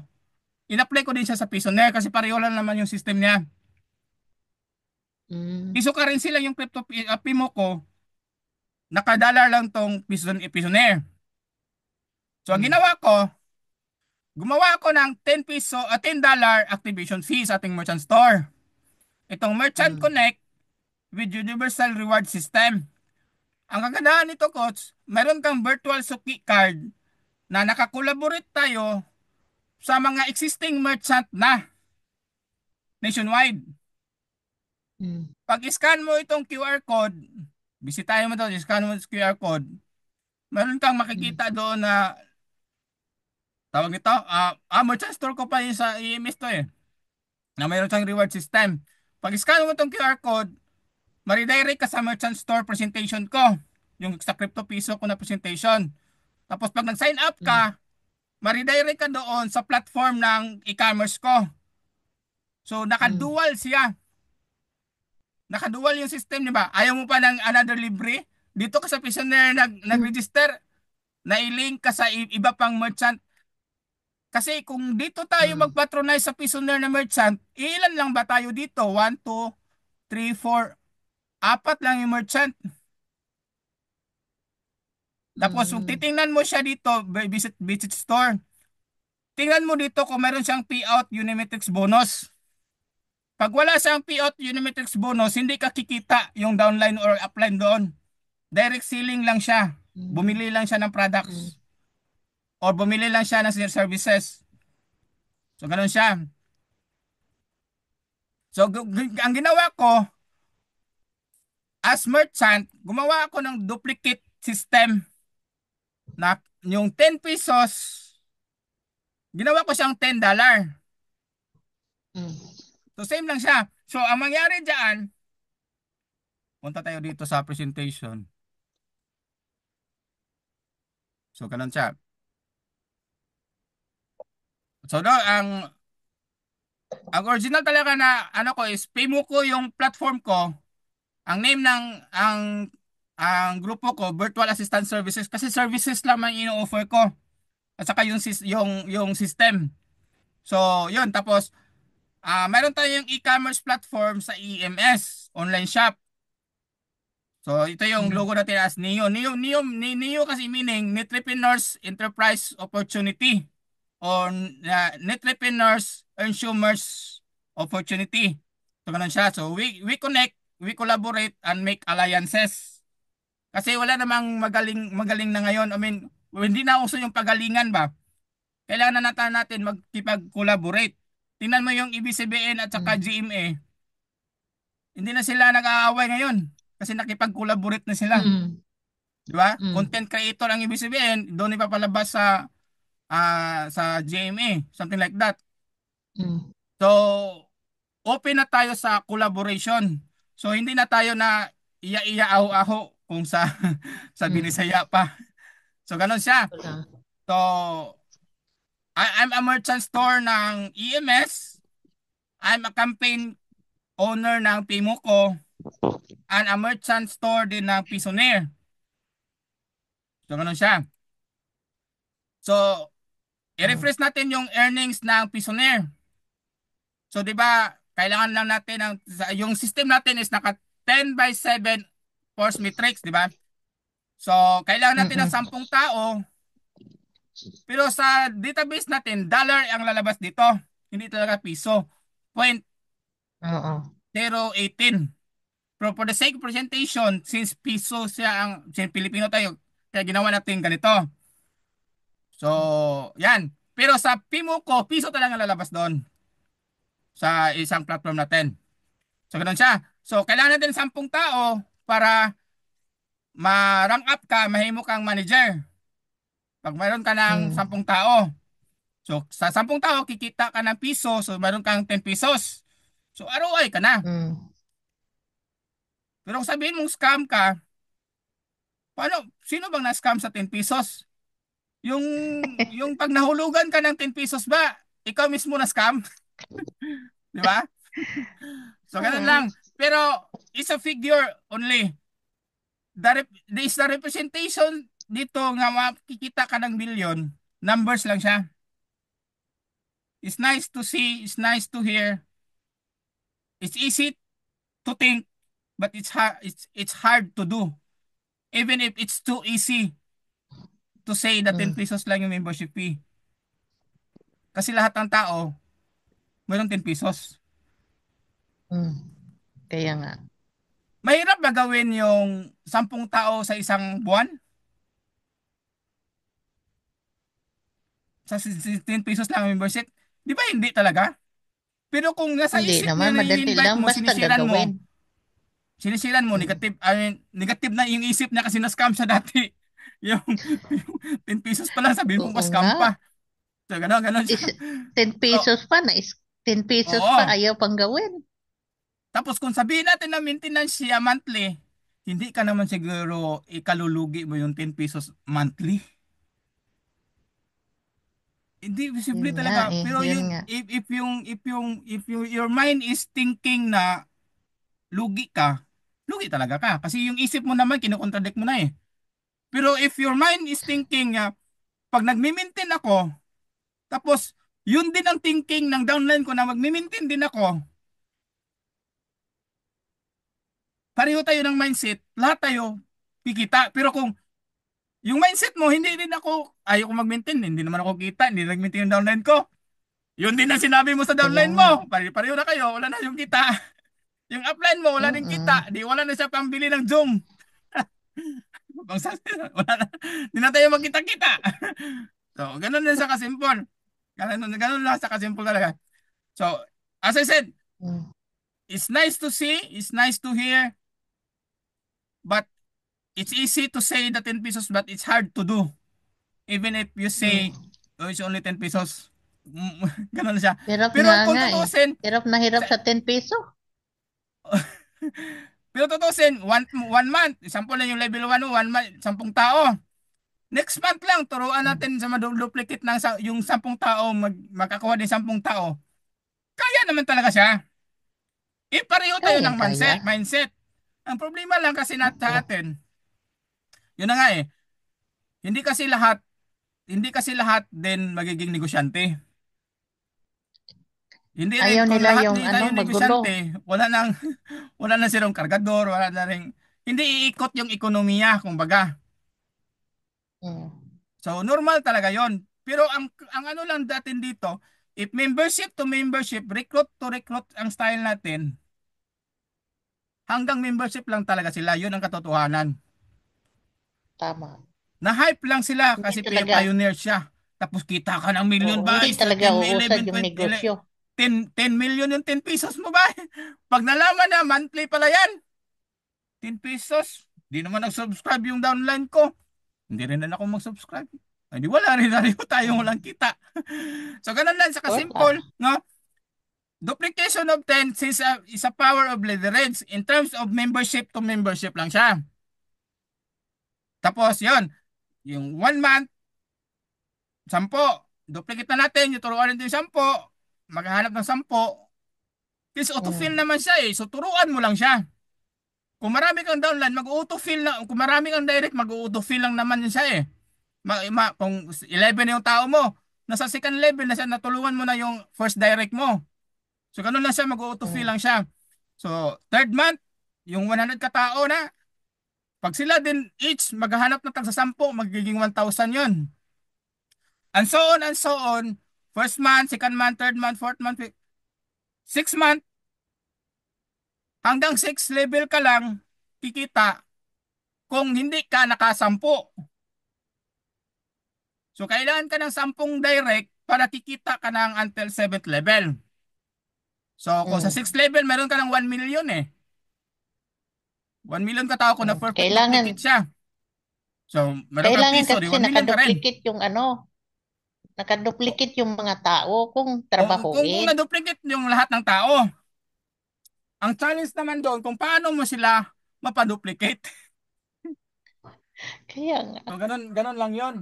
in-apply ko din siya sa Pisoner kasi pareho lang naman yung system niya. Mm. Piso currency lang yung Pimo ko, naka-dollar lang tong Pisoner. So, ang Mm. ginawa ko, gumawa ako ng 10 peso at $10 activation fee sa ating merchant store. Itong Merchant Mm. Connect with Universal Reward System. Ang kagandahan nito, coach, meron kang virtual suki card na nakakolaborate tayo sa mga existing merchant na nationwide. Mm. Pag scan mo itong QR code, bisitahin mo to, scan mo yung QR code, meron kang Mm. makikita doon na tawag nito, merchant store ko pa yun sa EMS to eh, na mayroon siyang reward system. Pag scan mo itong QR code, maridirect ka sa merchant store presentation ko, yung sa crypto piso ko na presentation. Tapos pag nag-sign up Mm. ka, maridirect ka doon sa platform ng e-commerce ko. So Mm. naka-dual siya. Naka-dual yung system, di ba? Ayaw mo pa ng another libre? Dito ka sa Pisoner Mm. nag-register, na-link ka sa iba pang merchant. Kasi kung dito tayo Mm. mag-patronize sa Pisoner na merchant, ilan lang ba tayo dito? 1, 2, 3, 4, apat lang yung merchant. Tapos kung Mm. titingnan mo siya dito, visit store. Tingnan mo dito kung meron siyang payout Unimetrics bonus. Pag wala siyang payout Unimetrics bonus, hindi ka kikita yung downline or upline doon. Direct selling lang siya. Mm. Bumili lang siya ng Mm. products or bumili lang siya ng services. So ganun siya. So ang ginawa ko as merchant, gumawa ako ng duplicate system na yung 10 pesos, ginawa ko siyang $10. Mm. So same lang siya. So ang mangyari diyan, punta tayo dito sa presentation. So ganun siya. So do ang original talaga na ano ko is Paymo yung platform ko. Ang name ng ang grupo ko Virtual Assistant Services kasi services lang ang ino-offer ko. At saka yung system. So, yun tapos meron tayong e-commerce platform sa EMS, online shop. So, ito yung Mm. logo natin as NEO. NEO kasi meaning Netrepreneurs Enterprise Opportunity or Netrepreneurs Consumers Opportunity. So, ganun siya. So, we connect, we collaborate, and make alliances. Kasi wala namang magaling na ngayon. I mean, hindi na uso yung pagalingan ba? kailangan na natin magkipag-collaborate. Tingnan mo yung ABS-CBN at saka Mm. GMA. Hindi na sila nag-aaway ngayon kasi nakipag-collaborate na sila. Mm. Di ba? Mm. Content creator ang ABS-CBN, doon ipapalabas sa GMA, something like that. Mm. So, open na tayo sa collaboration. So, hindi na tayo na iya-iya aho-aho kung sa sa Mm. Binisaya pa. So, ganun siya. Wala. So, I'm a merchant store ng EMS. I'm a campaign owner ng Pimuco and a merchant store din ng Pisonair. So, ganun siya. So, Mm. i-refresh natin yung earnings ng Pisonair. So, di ba, kailangan lang natin yung system natin is naka 10 by 7 force matrix, di ba? So, kailangan natin ng Mm. 10 tao. Pero sa database natin, dollar ang lalabas dito. Hindi talaga piso. Point Oo. 018. Pero for the sake of presentation, since piso since Pilipino tayo, kaya ginawa natin ganito. So, yan. Pero sa Pimuco, piso talaga ang lalabas doon sa isang platform natin. So, ganun siya. So, kailangan natin 10 tao para ma-rank up ka, mahimo kang manager. Pag mayroon ka ng Mm. 10 tao. So, sa 10 tao, kikita ka ng piso. So, mayroon kang 10 pesos. So, ROI ka na. Mm. Pero kung sabihin mong scam ka, sino bang na-scam sa 10 pesos? Yung, yung pag nahulugan ka ng 10 pesos ba, ikaw mismo na-scam? Di ba? So, ganun lang. Mm. Pero, it's a figure only. The representation dito nga makikita ka ng billion, numbers lang siya. It's nice to see, it's nice to hear. It's easy to think, but it's hard to do. Even if it's too easy to say na 10 Mm. pesos lang yung membership fee. Kasi lahat ng tao, mayroong 10 pesos. Mm. Kaya nga. Mahirap ba gawin yung 10 tao sa isang buwan? Sa 10 pesos lang ang membership? Di ba hindi talaga? Pero kung nasa Hindi isip naman, niya na madali in-invite lang mo, basta gagawin. sinisiran mo, Mm. negative, negative na yung isip niya kasi na-scam siya dati. Yung 10 pesos pa lang, sabihin mo Oo pa scam nga. pa. So, gano'n siya. Is 10 So, pesos pa na is 10 pesos pa oo. ayaw pang gawin. Tapos kung sabihin natin na maintenance siya monthly, hindi ka naman siguro ikalulugi mo yung 10 pesos monthly. Hindi Yun visible nga talaga. eh, Pero yun yun, nga. if your mind is thinking na lugi ka, lugi talaga ka. Kasi yung isip mo naman, kinokontradict mo na eh. Pero if your mind is thinking, pag nagmi-maintain ako, tapos yun din ang thinking ng downline ko na magmi-maintain din ako, pareho tayo ng mindset, lahat tayo kikita. Pero kung yung mindset mo, hindi rin ako, ayaw ko mag-maintain, hindi naman ako kita, hindi nag-maintain yung downline ko. Yun din ang sinabi mo sa Kaya downline nga. mo. Pareho na kayo, wala na yung kita. Yung upline mo, wala din kita. Mm-mm. Di wala na siya pambili ng Zoom. Wala na. Di na tayo magkita-kita. So, ganun din sa kasimpon. Ganun lang sa kasimpon talaga. So, as I said, Mm. it's nice to see, it's nice to hear, but it's easy to say the 10 pesos, but it's hard to do. Even if you say, Mm. oh, it's only 10 pesos. Ganun na siya. Hirap Pero nga kung nga eh. tutusin, Hirap na hirap sa- sa 10 peso. pero tutusin, one month, example na yung level 1, 1 month, 10 tao. Next month lang, turuan Mm. natin sa maduplicate ng yung 10 tao, makakuha din 10 tao. Kaya naman talaga siya. Pareho tayo ng Kaya. mindset. Ang problema lang kasi sa Oo. atin, yun na nga eh, hindi kasi lahat, hindi kasi lahat din magiging negosyante. Hindi rin, Ayaw kung nila lahat yung din ano, tayo magulo. negosyante, wala na silang kargador, wala na rin, hindi iikot yung ekonomiya, kumbaga. Mm. So, normal talaga yon. Pero ang ano lang datin dito, if membership to membership, recruit to recruit ang style natin, hanggang membership lang talaga sila. Yun ang katotohanan. Tama. Na-hype lang sila Hindi kasi talaga. pioneer siya. Tapos kita ka ng million Oo, ba? hindi Isa talaga 10, uusad 11, yung 20, negosyo. 10 million yung 10 pesos mo ba? Pag nalaman na monthly pala yan, 10 pesos. Di naman nag-subscribe yung downline ko. Hindi rin na ako mag-subscribe. Ay, di wala rin na rin tayong walang Mm. kita. So, ganun lang sa kasimple, Wala. no? Duplication of 10 is a power of leverage. In terms of membership to membership lang siya. Tapos, yon yung 1 month, 10. Duplicate na natin, yung turuan natin yung 10. Maghahanap ng 10. Kasi autofill Mm. naman siya eh. So, turuan mo lang siya. Kung marami kang downline, mag-autofill na. Kung marami kang direct, mag-autofill lang naman yun siya eh. Kung 11 yung tao mo, nasa second level na siya, natulungan mo na yung first direct mo. So, ganun lang siya, mag-autofill Mm. lang siya. So, third month, yung 100 katao na, pag sila din each maghahanap ng tag sa 10, magiging 1,000 yun. And so on and so on. First month, second month, third month, fourth month, 6 month, hanggang 6 level ka lang kikita kung hindi ka nakasampu. So, kailangan ka ng 10 direct para kikita ka ng until 7th level. So, kung sa Mm. 6th level, meron ka ng 1 million eh. 1 million katao ko na Mm. perfect duplicate siya. So, meron kang Kailangan piso, di kasi 1 million ka rin. nakaduplicate yung mga tao kung Kung trabahuin. na-duplicate yung lahat ng tao, ang challenge naman doon kung paano mo sila mapaduplicate. Kaya nga. So, ganun lang yon.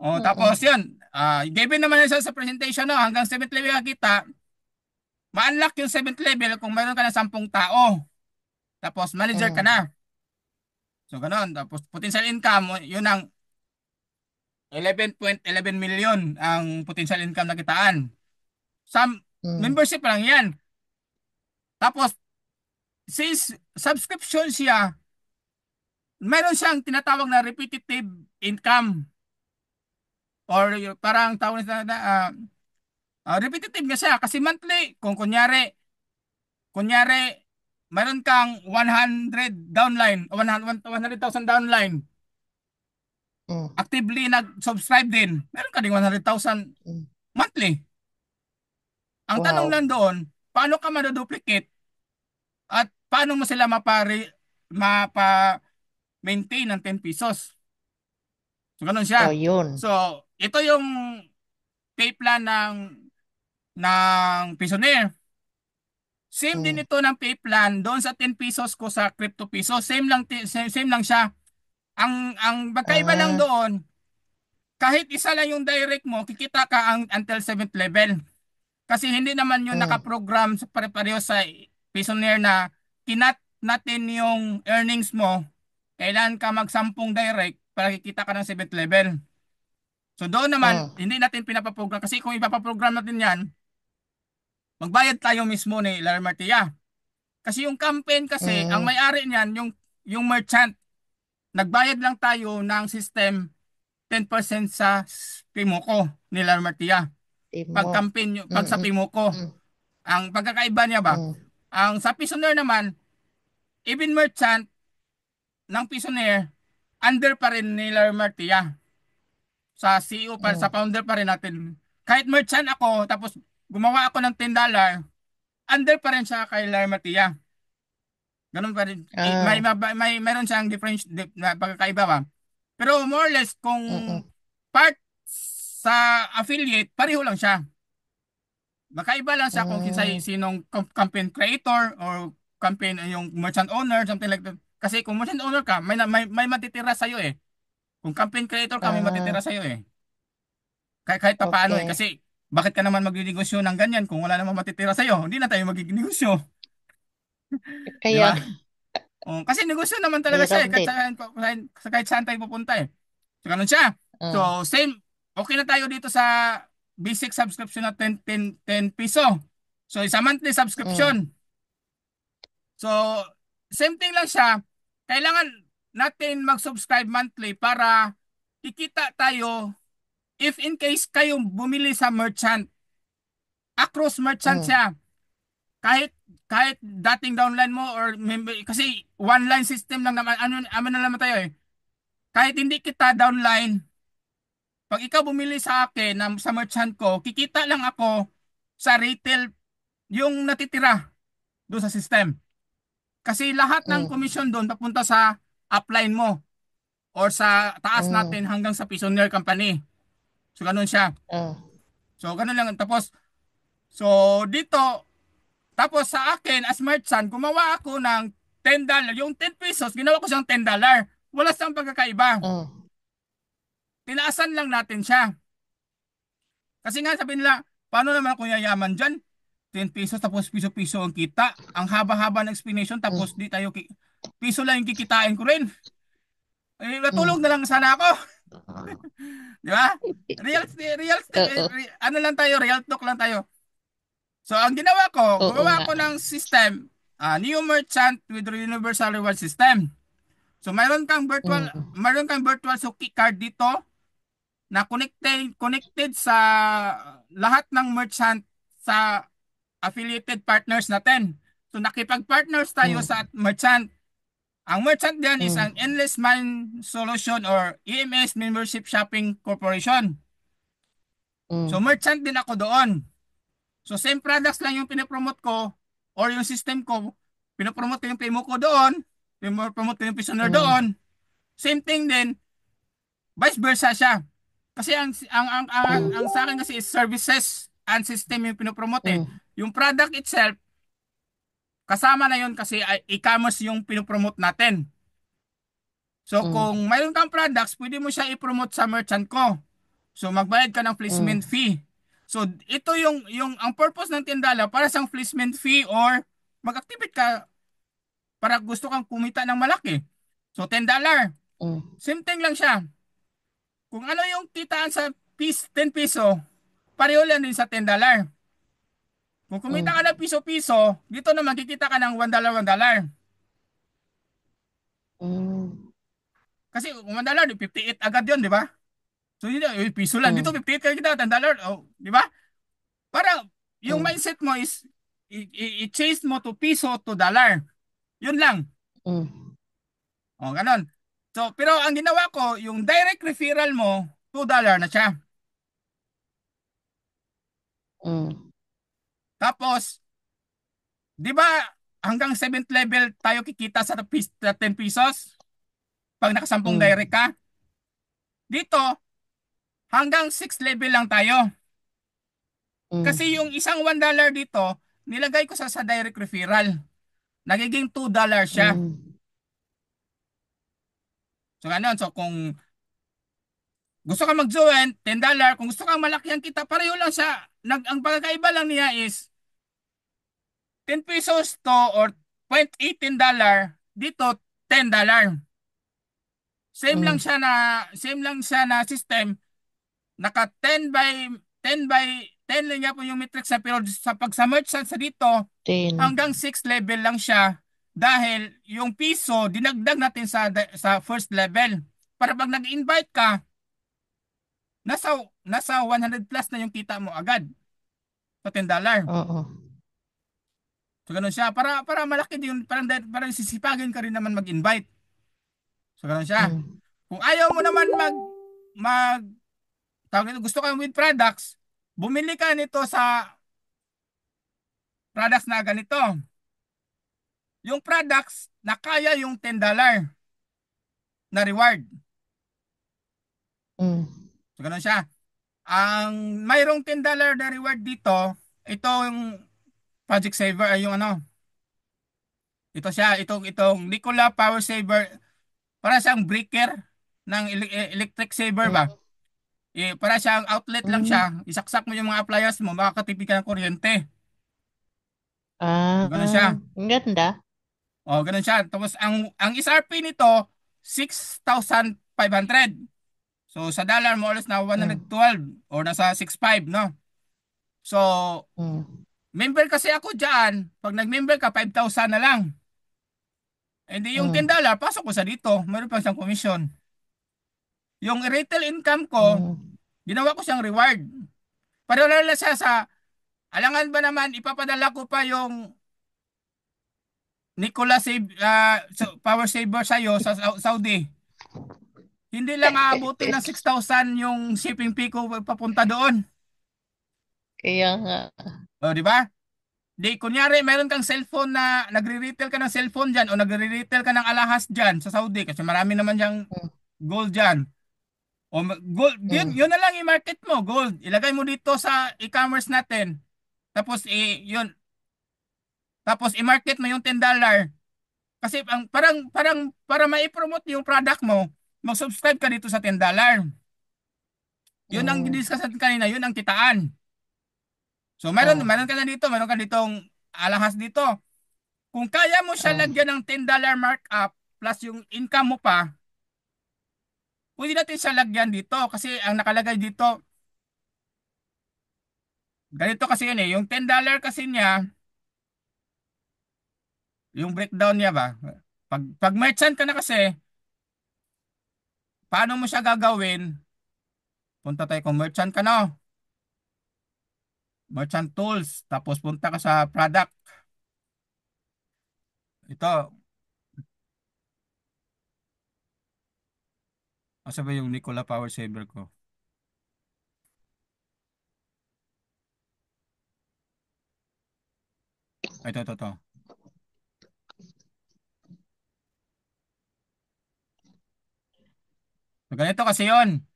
O, tapos Mm. yun, given naman yun sa presentation, no, hanggang 7th level ka kita, ma-unlock yung 7th level kung meron ka na 10 tao. Tapos, manager ka Mm. na. So, ganun. Tapos, potential income, yun ang 11.11 million ang potential income na kitaan. Sa Mm. membership lang yan. Tapos, since subscription siya, meron siyang tinatawag na repetitive income or parang tawag na repetitive nga siya kasi monthly kung kunyari meron kang 100 downline o 100,000 downline Mm. actively nag-subscribe din meron ka ding 100,000 Mm. monthly. Ang tanong Wow. lang doon, paano ka maduduplicate at paano mo sila mapa-maintain ng 10 pesos? So, ganun O, siya. yun. So, ito yung pay plan ng Pisonaire. Same din Mm. ito ng pay plan doon sa 10 pesos ko sa crypto peso. Same lang siya. Ang magkaiba lang Ah. doon, kahit isa lang yung direct mo, kikita ka until 7th level. Kasi hindi naman yung Mm. nakaprogram sa pare-pareho sa Pisonaire na kinat natin yung earnings mo, kailangan ka mag-10 direct para kikita ka ng 7th level. So doon naman, Mm. hindi natin pinapaprogram. Kasi kung ipapaprogram natin yan, magbayad tayo mismo ni Larry Martia. Kasi yung campaign kasi, ang Mm. may-ari niyan, yung merchant. Nagbayad lang tayo ng system 10% sa Pimoco ni Larry Martia. Timo. Pag sa Mm. Pimoco, Mm. ang pagkakaiba niya ba? Mm. Ang sa Pisonaire naman, even merchant ng Pisonaire, under pa rin ni Larry Martia. Sa CEO pa, sa Mm. founder pa rin natin. Kahit merchant ako, tapos gumawa ako ng $10, under pa rin siya kay Larry Martia. Ganun pa rin. Ah. Meron siyang na pagkakaiba ba? Pero more or less, kung Mm. part sa affiliate, pareho lang siya. Makaiba lang siya kung Mm. sinong campaign creator or campaign yung merchant owner, something like that. Kasi kung merchant owner ka, may matitira sa'yo eh. Kung campaign creator ka, may matitira Ah. sa'yo eh. Kahit pa paano eh. Okay. Kasi bakit ka naman magninegosyo ng ganyan kung wala namang matitira sa'yo? Hindi na tayo magninegosyo. Di Kaya ba? Oh, kasi negosyo naman talaga siya hirap eh. din. Kahit saan tayo pupunta eh. So, ganun siya. Mm. So, same. Okay na tayo dito sa basic subscription na 10 piso. So, isa monthly Mm. subscription. So, same thing lang siya. Kailangan natin mag-subscribe monthly para kikita tayo if in case kayo bumili sa merchant. Across merchant Mm. siya. Kahit kahit dating downline mo or member kasi one line system lang naman ano na naman tayo eh. Kahit hindi kita downline, pag ikaw bumili sa akin sa merchant ko, kikita lang ako sa retail yung natitira doon sa system. Kasi lahat ng Mm. commission doon papunta sa upline mo or sa taas natin Mm. hanggang sa Pioneer Company. So ganun siya. Ah. So ganun lang. Tapos, so dito, tapos sa akin as merchant, gumawa ako ng $10. Yung 10 pesos, ginawa ko siyang $10. Wala siyang pagkakaiba. Ah. Tinaasan lang natin siya. Kasi nga sabi nila, paano naman ako yayaman dyan? 10 pesos tapos piso-piso ang kita. Ang haba-haba ng explanation tapos di tayo piso lang yung kikitain ko rin. Eh, natulog na lang sana ako. Di ba? Oo. Ano lang tayo, real talk lang tayo. So, ang ginawa ko, Oo gumawa nga. ko ng system, new merchant with universal reward system. So, Mm. mayroon kang virtual Suki card dito na connected sa lahat ng merchant sa affiliated partners natin. So, nakipag-partners tayo Mm. sa merchant. Ang merchant diyan is ang Mm. Endless Mine Solution or EMS Membership Shopping Corporation. So, Mm. merchant din ako doon. So, same products lang yung pinapromote ko or yung system ko. Pinapromote ko yung PMO ko doon. Pinapromote ko yung Pioneer Mm. doon. Same thing din. Vice versa siya. Kasi ang sa akin kasi is services and system yung pinopromote eh. Mm. Yung product itself, kasama na yun kasi e-commerce yung pinopromote natin. So Mm. kung mayroon kang products, pwede mo siya i-promote sa merchant ko. So magbayad ka ng placement Mm. fee. So ito yung ang purpose ng $10 para sa placement fee or mag-activate ka para gusto kang kumita ng malaki. So $10. Mm. Same thing lang siya. Kung ano yung kitaan sa 10 piso, pareho lang din sa $10. Kung kumita ka Mm. ng piso-piso, dito naman kikita ka ng $1, $1. Mm. Kasi kung $1, 58 agad yun, di ba? So yun, piso lang. Dito Mm. 58 ka kita, $10. Oh, di ba? Para yung Mm. mindset mo is i-change mo to piso to dollar. Yun lang. Mm. O, ganon. So, pero ang ginawa ko, yung direct referral mo, $2 na siya. Mm. Tapos, di ba hanggang 7th level tayo kikita sa 10 pesos? Pag nakasampung Mm. direct ka. Dito, hanggang 6th level lang tayo. Kasi Mm. yung isang $1 dito, nilagay ko sa direct referral. Nagiging $2 siya. Mm. So, ganon. So, kung gusto ka mag-join, $10. Kung gusto kang malaki ang kita, pareho lang siya. Ang pagkakaiba lang niya is 10 pesos to or $0.18. Dito, $10. Mm. Same lang siya na system. Naka 10 lang niya po yung metrics na pero sa merchant sa dito, 10. hanggang 6 level lang siya dahil yung piso dinagdag natin sa first level. Para pag nag-invite ka, nasa 100 plus na yung kita mo agad sa $10. Oo. So ganun siya para malaki din parang sisipagin ka rin naman mag-invite. So ganun siya. Mm. Kung ayaw mo naman mag tawag ito, gusto ka with products, bumili ka nito sa products na ganito. Yung products na kaya yung $10 na reward. Mm. So ganun siya. Ang mayroong $10 na reward dito, ito yung Project Saver ay yung ano. Ito siya, itong Nikola Power Saver. Para siyang breaker ng electric saver ba? Mm. Para siyang outlet lang Mm. siya. Isaksak mo yung mga appliance mo, makakatipid ka ng kuryente. Ah, Ganun siya. ang ganda. O, ganun siya. Tapos ang SRP nito, 6,500. So sa dollar mo alas na Mm. 112 or nasa 6.5, no? So, Mm. member kasi ako diyan. Pag nag-member ka, 5,000 na lang. Hindi yung Mm. $10, pasok ko sa dito. Meron pa siyang commission. Yung retail income ko, Mm. ginawa ko siyang reward. Pareho lang siya sa, alangan ba naman, ipapadala ko pa yung Power Saver sa'yo sa Saudi. hindi lang aabutin ng 6,000 yung shipping fee ko papunta doon. Kaya nga. O, di ba? Di, kunyari, meron kang cellphone na nagre-retail ka ng cellphone dyan o nagre-retail ka ng alahas dyan sa Saudi kasi marami naman dyan Mm. gold dyan. O gold, yun Mm. na lang i-market mo, gold. Ilagay mo dito sa e-commerce natin. Tapos yun, tapos i-market mo yung $10. Kasi ang parang para mai-promote yung product mo, mag-subscribe ka dito sa $10. Yun ang Mm. discuss natin kanina, yun ang kitaan. So Oh. meron ka na dito, meron ka ditong alahas dito. Kung kaya mo siya Oh. lagyan ng $10 markup plus yung income mo pa, pwede natin siya lagyan dito kasi ang nakalagay dito, ganito kasi yun eh, yung $10 kasi niya, yung breakdown niya ba? Pag merchant ka na kasi, paano mo siya gagawin? Punta tayo kung merchant ka na. Merchant tools. Tapos punta ka sa product. Ito. Asa ba yung Nikola Power Saver ko? Ito. So, ganito kasi yon.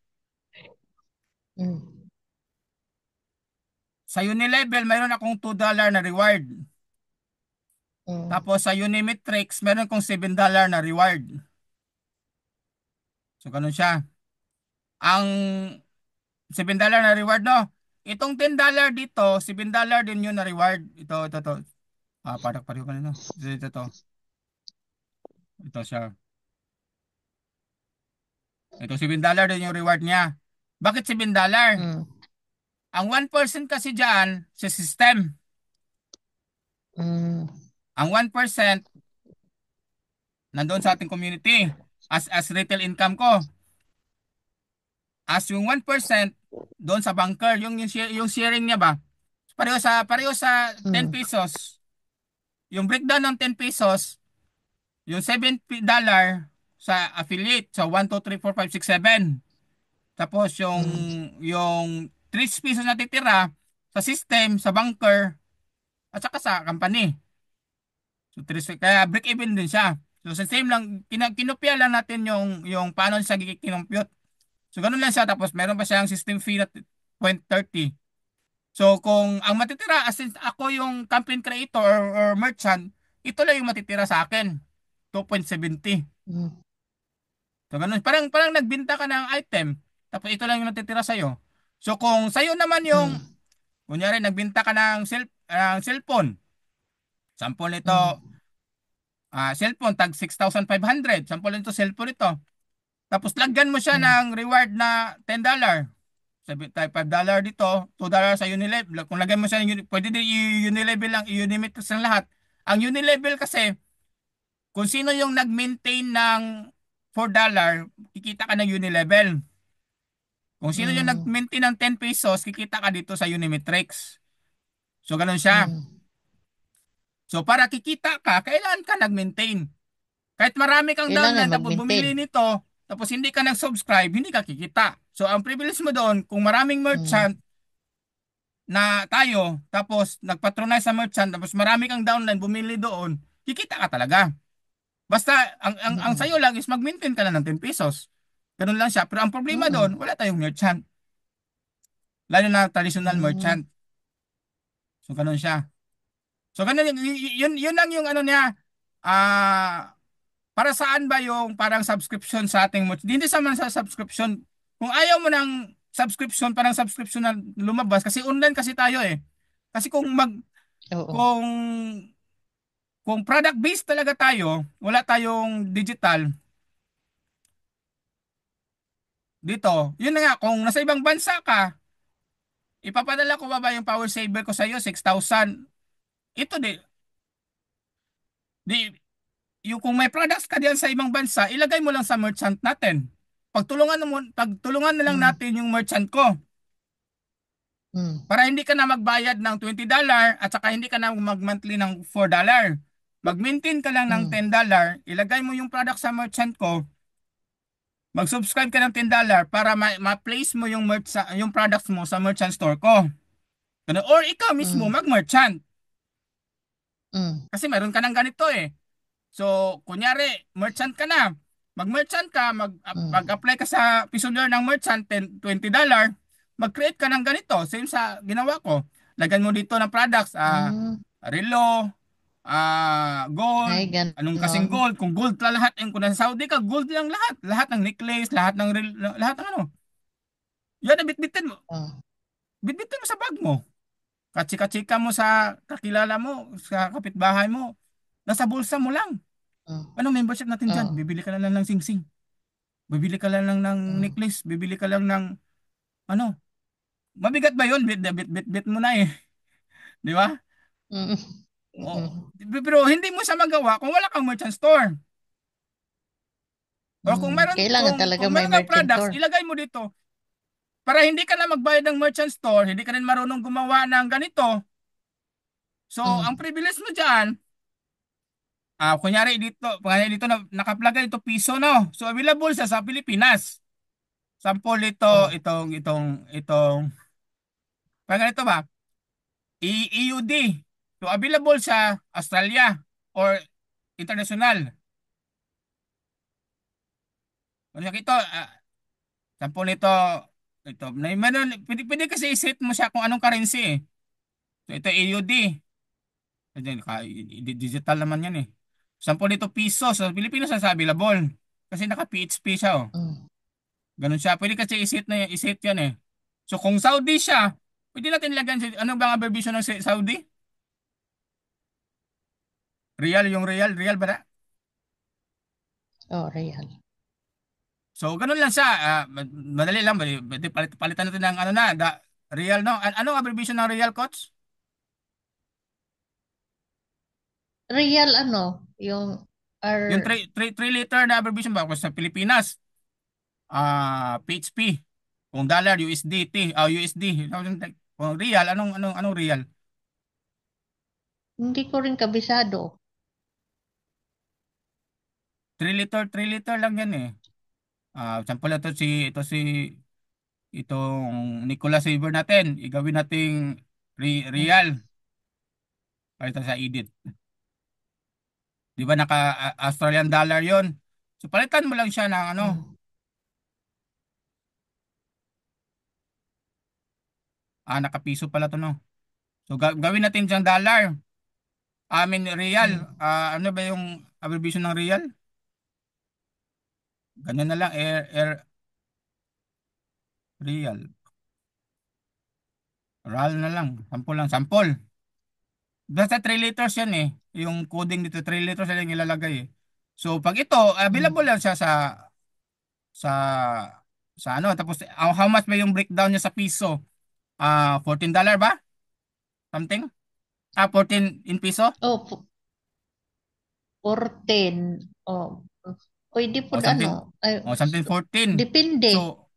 Mm. Sa Unilevel, mayroon akong $2 na reward. Mm. Tapos sa Unimetrics, meron akong $7 na reward. So, ganun siya. Ang $7 na reward, no? Itong $10 dito, $7 din yun na reward. Ito. Pareho kanina. Ito. Ito siya. Ito $7 din yung reward niya. Bakit $7? Mm. Ang 1% kasi dyan sa system. Mm. Ang 1% nandoon sa ating community as retail income ko. As yung 1% doon sa banker, yung sharing niya ba? Pareho sa 10 Mm. pesos. Yung breakdown ng 10 pesos, yung $7 sa affiliate. So 1, 2, 3, 4, 5, 6, 7. Tapos Mm. yung 3 pesos na titira sa system, sa banker, at saka sa company. So, kaya break even din siya. So, sa same lang, kinopya lang natin yung paano siya kinompute. So, ganun lang siya. Tapos, meron pa siyang system fee na 0.30. So, kung ang matitira, as in, ako yung campaign creator or merchant, ito lang yung matitira sa akin. 2.70. Mm. So, ganun. Parang nagbinta ka ng item. Tapos, ito lang yung natitira sa'yo. So, kung sa'yo naman yung, Mm. kunyari, nagbinta ka ng cellphone. Sample nito, Mm. cellphone, tag 6,500. Sample nito, cellphone ito. Tapos, lagyan mo siya Mm. ng reward na $10. Sabi tayo, $5 dito, $2 sa Unilevel. Kung lagyan mo siya, pwede din Unilevel lang, Unimetrics ng lahat. Ang Unilevel kasi, kung sino yung nag-maintain ng $4, kikita ka ng Unilevel. Kung sino yung Mm. nag-maintain ng 10 pesos, kikita ka dito sa Unimetrics. So, ganun siya. Mm. So, para kikita ka, kailangan ka nag-maintain. Kahit marami kang Kailangan downline, tapos mag-maintain. bumili nito, tapos hindi ka nag-subscribe, hindi ka kikita. So, ang privilege mo doon, kung maraming Mm. merchant na tayo, tapos nagpatronize sa merchant, tapos marami kang downline, bumili doon, kikita ka talaga. Basta, ang Mm. sayo lang is mag-maintain ka lang ng 10 pesos. Ganun lang siya. Pero ang problema doon, Mm. wala tayong merchant. Lalo na traditional Mm. merchant. So, ganun siya. So, ganun, yun lang yung ano niya, para saan ba yung parang subscription sa ating hindi sa man sa subscription. Kung ayaw mo ng subscription, parang subscription na lumabas kasi online kasi tayo eh. Kasi Oo. kung product based talaga tayo, wala tayong digital dito. Yun na nga, kung nasa ibang bansa ka, ipapadala ko ba yung power saver ko sa iyo 6,000. Ito di yung kung may products ka diyan sa ibang bansa, ilagay mo lang sa merchant natin. Pagtulungan na lang Mm. natin yung merchant ko Mm. para hindi ka na magbayad ng $20 at saka hindi ka na mag-monthly ng $4. Mag-maintain ka lang ng Mm. $10, ilagay mo yung product sa merchant ko, Mag-subscribe ka ng $10 para ma-place mo yung yung products mo sa merchant store ko. Ganun. Or ikaw mismo Mm. mag-merchant. Mm. Kasi meron ka ng ganito eh. So, kunyari, merchant ka na. Mag-merchant ka, Mm. mag-apply ka sa Pisodor ng merchant, $20. Mag-create ka ng ganito. Same sa ginawa ko. Lagyan mo dito ng products, Mm. relo, Ay, gold, anong kasing ganon. gold. Kung gold la lahat, kung nasa Saudi ka, gold lang lahat. Lahat ng necklace, lahat ng lahat ng ano. Yan, bitbitin mo. Oh. Bitbitin mo sa bag mo. Katsika-tsika mo sa kakilala mo, sa kapitbahay mo. Nasa bulsa mo lang. Oh. Ano membership natin dyan? Oh. Bibili ka lang ng sing-sing. Bibili ka lang ng Oh. necklace. Bibili ka lang ng ano. Mabigat ba yun? Bit mo na eh. Di ba? Mm. O, Mm. pero hindi mo siya magawa kung wala kang merchant store. O kung Mm. meron, Kailangan talaga kung may meron kang merchant products, store. ilagay mo dito. Para hindi ka na magbayad ng merchant store, hindi ka rin marunong gumawa ng ganito. So, ang Mm. privilege mo dyan, kunyari dito na nakaplagay ito piso no. So, available sa Pilipinas. Sample ito, Oh. itong, pag ganito ba? EUD. So, available sa Australia or international. Kung ito, sample nito, ito. Pwede kasi iset mo siya kung anong currency eh. So, ito EUD. Digital naman yan eh. Sample nito piso. Sa Pilipinas sa available. Kasi naka-PHP siya oh. Mm. Ganun siya. Pwede kasi iset yan eh. So, kung Saudi siya, pwede natin lagyan siya. Ano ba ang abbreviation ng Saudi? Real ba na? Oh, real. So, ganun lang siya. Madali lang. Palitan natin ng ano na, real, no? Anong abbreviation ng real, coach? Real ano? Yung Yung R. 3 liter na abbreviation ba? Kasi sa Pilipinas, PHP. Kung dollar, USDT, USD. Kung real, anong real? Hindi ko rin kabisado. 3 liter lang yan eh. Sample ito si itong Nicolas Saver natin. Igawin nating Mm. real. Palitan sa edit. Di ba naka Australian dollar yon? So palitan mo lang siya ng ano, Mm. nakapiso pala to no. So gawin natin siyang dollar. I mean real. Mm. Ano ba yung abbreviation ng real? Ganyan na lang real. RAL na lang. Sample lang, sample. Basta 3 liters yan eh. Yung coding dito 3 liters yan yung ilalagay eh. So pag ito, available Mm. lang siya sa ano tapos how much ba yung breakdown niya sa piso? $14 ba? Something? 14 in piso? Oh, 14. Oh, pwede po O something ano. Ay, o something 14. depende. So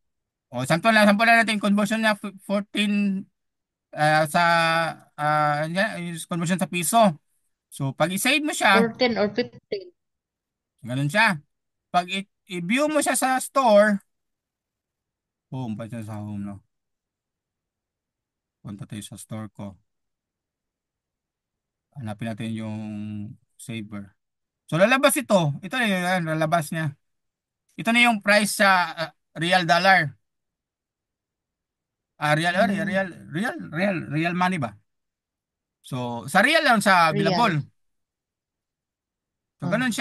sample na natin conversion niya 14 sa yung conversion sa piso. So pag i-save mo siya, 14 or 15. ganun siya. Pag i-view mo siya sa store, home pa siya sa home no. Punta tayo sa store ko. Hanapin natin yung saver. So lalabas ito. Ito na yun, lalabas niya. Ito na yung price sa real dollar. Mm. Real money ba? So sa real lang sa Real. available. So Oh. ganun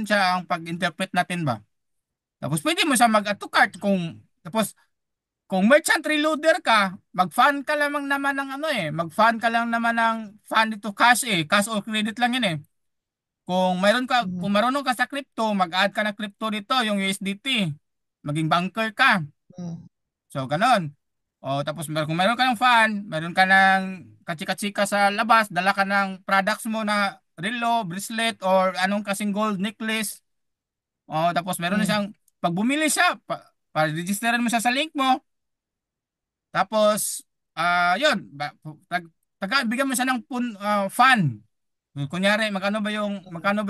siya ang pag-interpret natin ba. Tapos pwede mo siya mag-add to cart kung merchant reloader ka, mag-fund ka lamang naman ng ano eh, mag-fund ka lang naman ng fund ito cash eh, cash or credit lang yun eh. Kung Mm. marunong ka sa crypto, mag-add ka ng crypto dito, yung USDT. Maging banker ka. Mm. So, ganun. O, tapos kung meron ka ng fan, meron ka ng katsika-tsika sa labas, dala ka ng products mo na relo, bracelet, or anong kasing gold necklace. O, tapos meron na Mm. siyang, pag bumili siya, pa-registeran mo siya sa link mo, tapos, yun, bigyan mo siya ng fan. Kunyari, magkano ba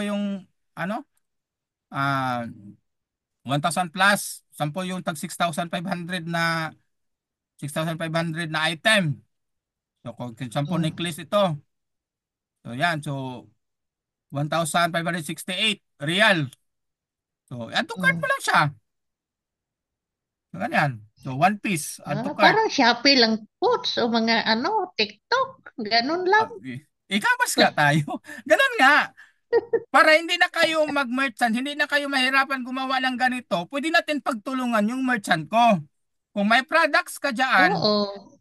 yung, ano, ah, 1,000 plus. Sample yung tag 6,500 na item. So kung sample Mm. necklace ito. So yan. So 1,568 real. So add to cart mo Mm. lang siya. So ganyan. So one piece, add to cart. Parang Shopee lang Coach o mga TikTok. Ganun lang. E-commerce nga tayo. Ganun nga. Para hindi na kayo mag-merchant, hindi na kayo mahirapan gumawa ng ganito, pwede natin pagtulungan yung merchant ko. Kung may products ka dyan, Oo.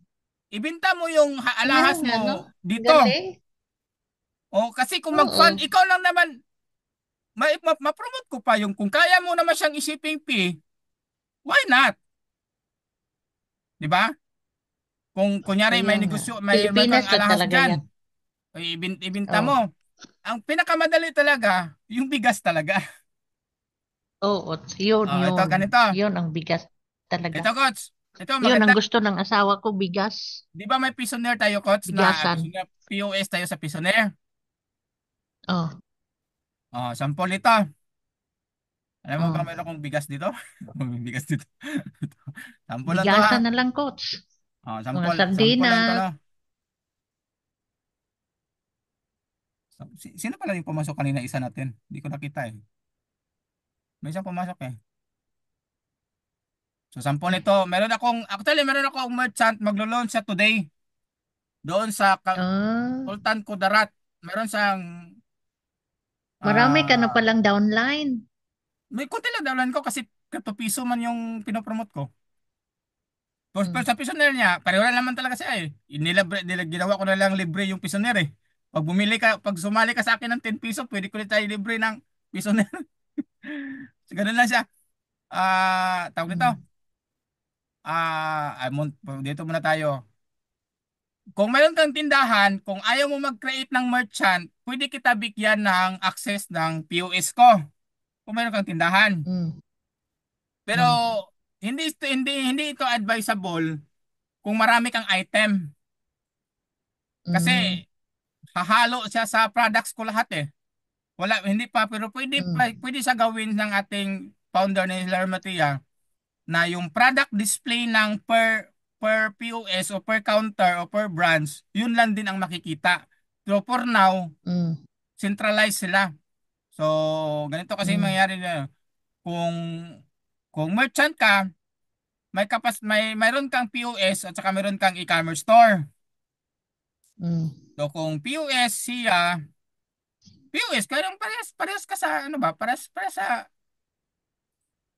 ibenta mo yung Kaya alahas nga, no? mo dito. Galing. O kasi kung mag-fund, Oo. ikaw lang naman, ma-promote ko pa yung kung kaya mo naman siyang isiping fee, why not? Di ba? Kung kunyari Kaya may nga. negosyo, may kang Pilipinas lang alahas talaga yan. dyan, ibenta Oh. mo. Ang pinakamadali talaga, yung bigas talaga. Oo. Yun, Ito yun. ganito. Yun ang bigas talaga. Ito coach. Ito Yun ang maganda. gusto ng asawa ko, bigas. Di ba may Pisonaire tayo coach na Bigasan. Pisonaire, POS tayo sa Pisonaire? Oh. Sample ito. Alam mo ba Oh. meron akong bigas dito? May bigas dito. Sample lang to ha. Bigasan na lang, Coach. Mga Sample lang to sardinas. no. Sino pala yung pumasok kanina isa natin? Hindi ko nakita eh. May isang pumasok eh. So sample nito, meron akong merchant maglo-launch siya today. Doon sa Ah, Sultan Kudarat. Meron siyang marami ka na ah palang downline. may konti lang downline ko kasi 2 piso man yung pinopromote ko. Pero Mm. sa Pisonaire niya, pareho lang naman talaga siya eh. Ginawa ko na lang libre yung Pisonaire eh. Pag sumali ka sa akin ng 10 piso, pwede ko na tayo libre ng Pisonaire. So, ganun lang siya. Tawag nito. Mm. Dito muna tayo. Kung mayroon kang tindahan, kung ayaw mo mag-create ng merchant, pwede kita bigyan ng access ng POS ko. Kung mayroon kang tindahan. Mm. Pero Mm. hindi ito advisable kung marami kang item. Mm. Kasi hahalo siya sa products ko lahat eh. Hindi pa, pero Mm. pwede siya gawin ng ating founder ni Hilario Matia na yung product display ng per POS o per counter o per branch, yun lang din ang makikita. So for now, Mm. centralized sila. So ganito kasi Mm. mangyari na kung merchant ka, mayroon kang POS at saka mayroon kang e-commerce store. Mm. So kung POS, parehas ka sa ano ba? Parehas sa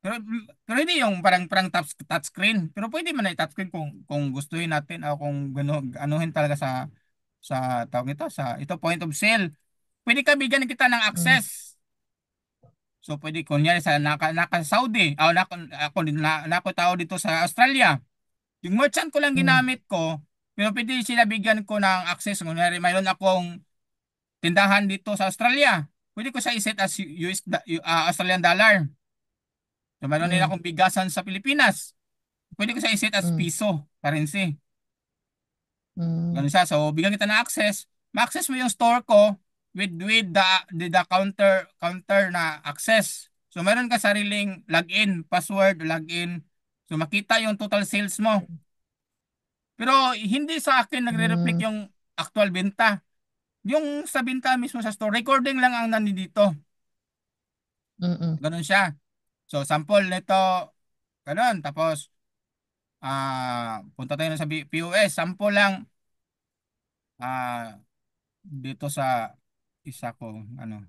pero hindi yung parang touch screen. Pero pwede man na touch screen kung gustuhin natin o kung anuhin talaga sa tawag nito sa ito point of sale. Pwede ka bigyan kita ng Mm. access. So pwede kunyari sa naka Saudi, nako tao dito sa Australia. Yung merchant ko lang Mm. ginamit ko, pero pwede sila bigyan ko ng access. Kunyari mayroon akong tindahan dito sa Australia. Pwede ko siya iset as Australian dollar. So mayroon din Mm. akong bigasan sa Pilipinas. Pwede ko siya iset as Mm. piso currency. Mm. Ganun siya. So bigyan kita ng access. Ma-access mo yung store ko with the counter na access. So meron ka sariling login, password, login. So makita yung total sales mo. Pero hindi sa akin nagre-reflect Mm. yung actual benta. Yung sa benta mismo sa store, recording lang ang nandito. Mm. Ganun siya. So sample nito, ganun. Tapos punta tayo na sa POS. Sample lang ah dito sa isa ko ano.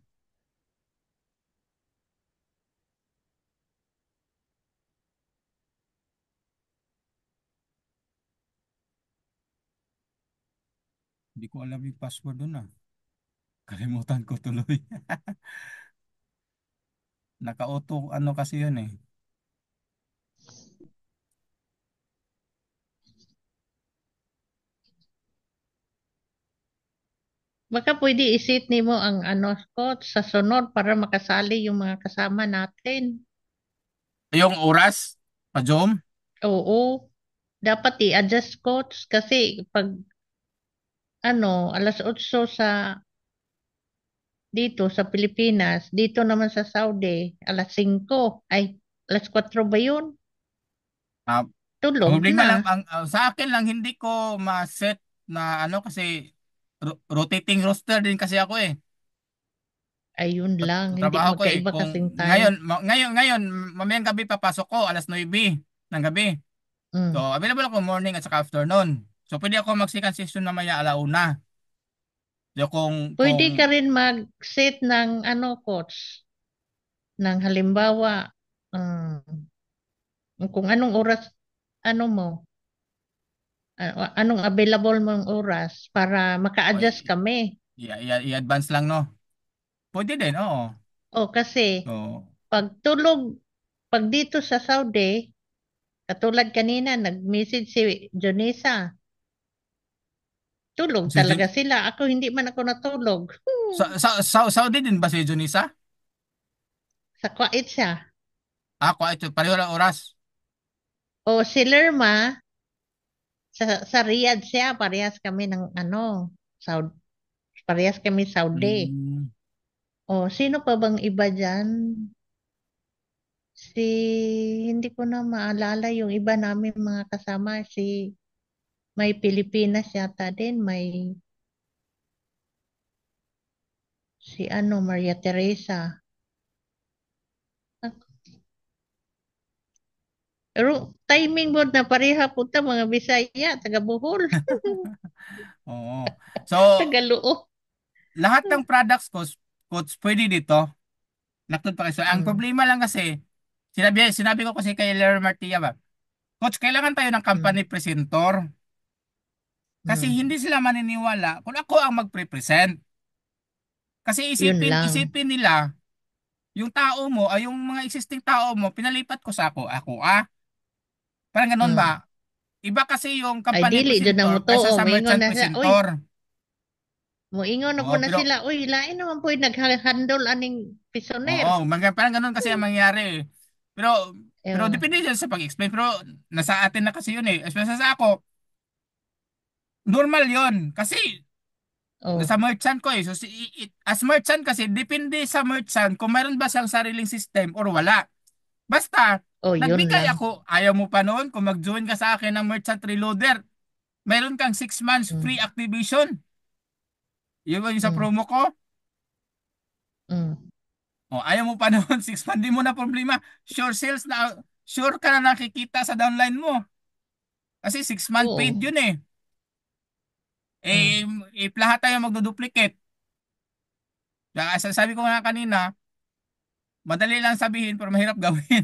Hindi ko alam yung password doon ah. Kalimutan ko tuloy. Naka-auto ano kasi yun eh. Baka pwede isit nimo ang Coach sa sunod para makasali yung mga kasama natin. Yung oras, pa-Jom. Oo. Dapat i-adjust, Coach, kasi pag alas 8 sa dito sa Pilipinas, dito naman sa Saudi, alas 5. Ay, Alas 4 ba yun? Ah, ang Tulog problema lang na. sa akin lang hindi ko ma-set na ano kasi rotating roster din kasi ako eh. Ayun lang, Sa hindi trabaho ko eh. magkaiba Kung kasing time. ngayon mamayang gabi papasok ko alas 9 ng gabi. So Mm. available ako morning at saka afternoon. So pwede ako mag-second session mamaya alauna. So kung Pwede ka rin mag-set ng ano, coach, ng halimbawa, um, kung anong oras, ano mo, anong available mong oras para o, maka-adjust kami. i-advance lang no. Pwede din, oo. O kasi, So pag tulog, pag dito sa Saudi, katulad kanina, nag-message si Jonisa, tulog si talaga sila. Ako, hindi man ako natulog. Saudi din ba si Junisa? Sa Kuwait siya. Ako ito pareho lang oras. O si Lerma, sa Riyadh siya, parehas kami ng ano, Saudi, parehas kami Saudi. Mm, O sino pa bang iba dyan? Si, hindi ko na maalala yung iba namin mga kasama. May Pilipinas yata din, may si ano, Maria Teresa. Pero timing mo na pareha punta mga Bisaya, taga Bohol, oo. So taga Luo. lahat ng products ko, coach, pwede dito. Laptop pa kayo. So, ang Mm, problema lang kasi, sinabi ko kasi kay Ler Martia ba, coach, kailangan tayo ng mm, company presentor. Kasi mm. hindi sila maniniwala kung ako ang magpre-present. Kasi Yun lang. isipin nila, yung tao mo, ay yung mga existing tao mo, pinalipat ko sa ako. Parang ganun Mm. ba? Iba kasi yung Ay company dili dyan na mo presentor to, kaysa o sa moingon merchant na siya, uy, presentor. moingon na po Oo, na pero sila, uy, lain naman po nag-handle aning pisoner. parang ganun kasi ang mangyari eh. Pero Ewan. depende yan sa pag-explain. Pero nasa atin na kasi yun eh. Especially sa ako, normal yon. Kasi Oh, sa merchant ko eh. So, as merchant kasi, depende sa merchant kung mayroon ba siyang sariling system or wala. Basta, oh, yun nagbigay lang. ako, ayaw mo pa noon, kung mag-join ka sa akin ng Merchant Reloader, mayroon kang 6 months free Mm, activation. Yun ba yung sa mm, promo ko? mm. O, ayaw mo pa noon, 6 months, di mo na problema. Sure sales na, sure ka na nakikita sa downline mo. Kasi 6 month paid Oo. yun eh. Eh, Mm, lahat tayo magduduplicate. Kaya sabi ko nga kanina, madali lang sabihin pero mahirap gawin.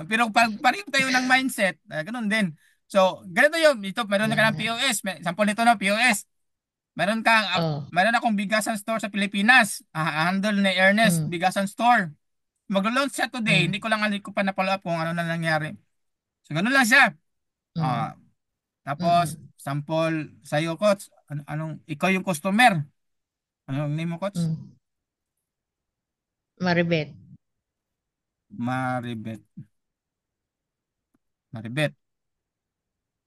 Pero pag pareho tayo ng mindset, ganun din. So, ganito yun. Ito, meron na ka ng yan. POS. Sample nito na POS. Meron kang, Oh, meron akong bigasan store sa Pilipinas. Handle ni Ernest, mm, bigasan store. Mag-launch siya today. Hindi mm, ko lang alam ko pa na follow up kung ano na nangyari. So, ganun lang siya. mm, Ah, tapos, mm, sample sa'yo, coach. Ikaw yung customer. Anong name mo, coach? mm. Maribet. Maribet. Maribet.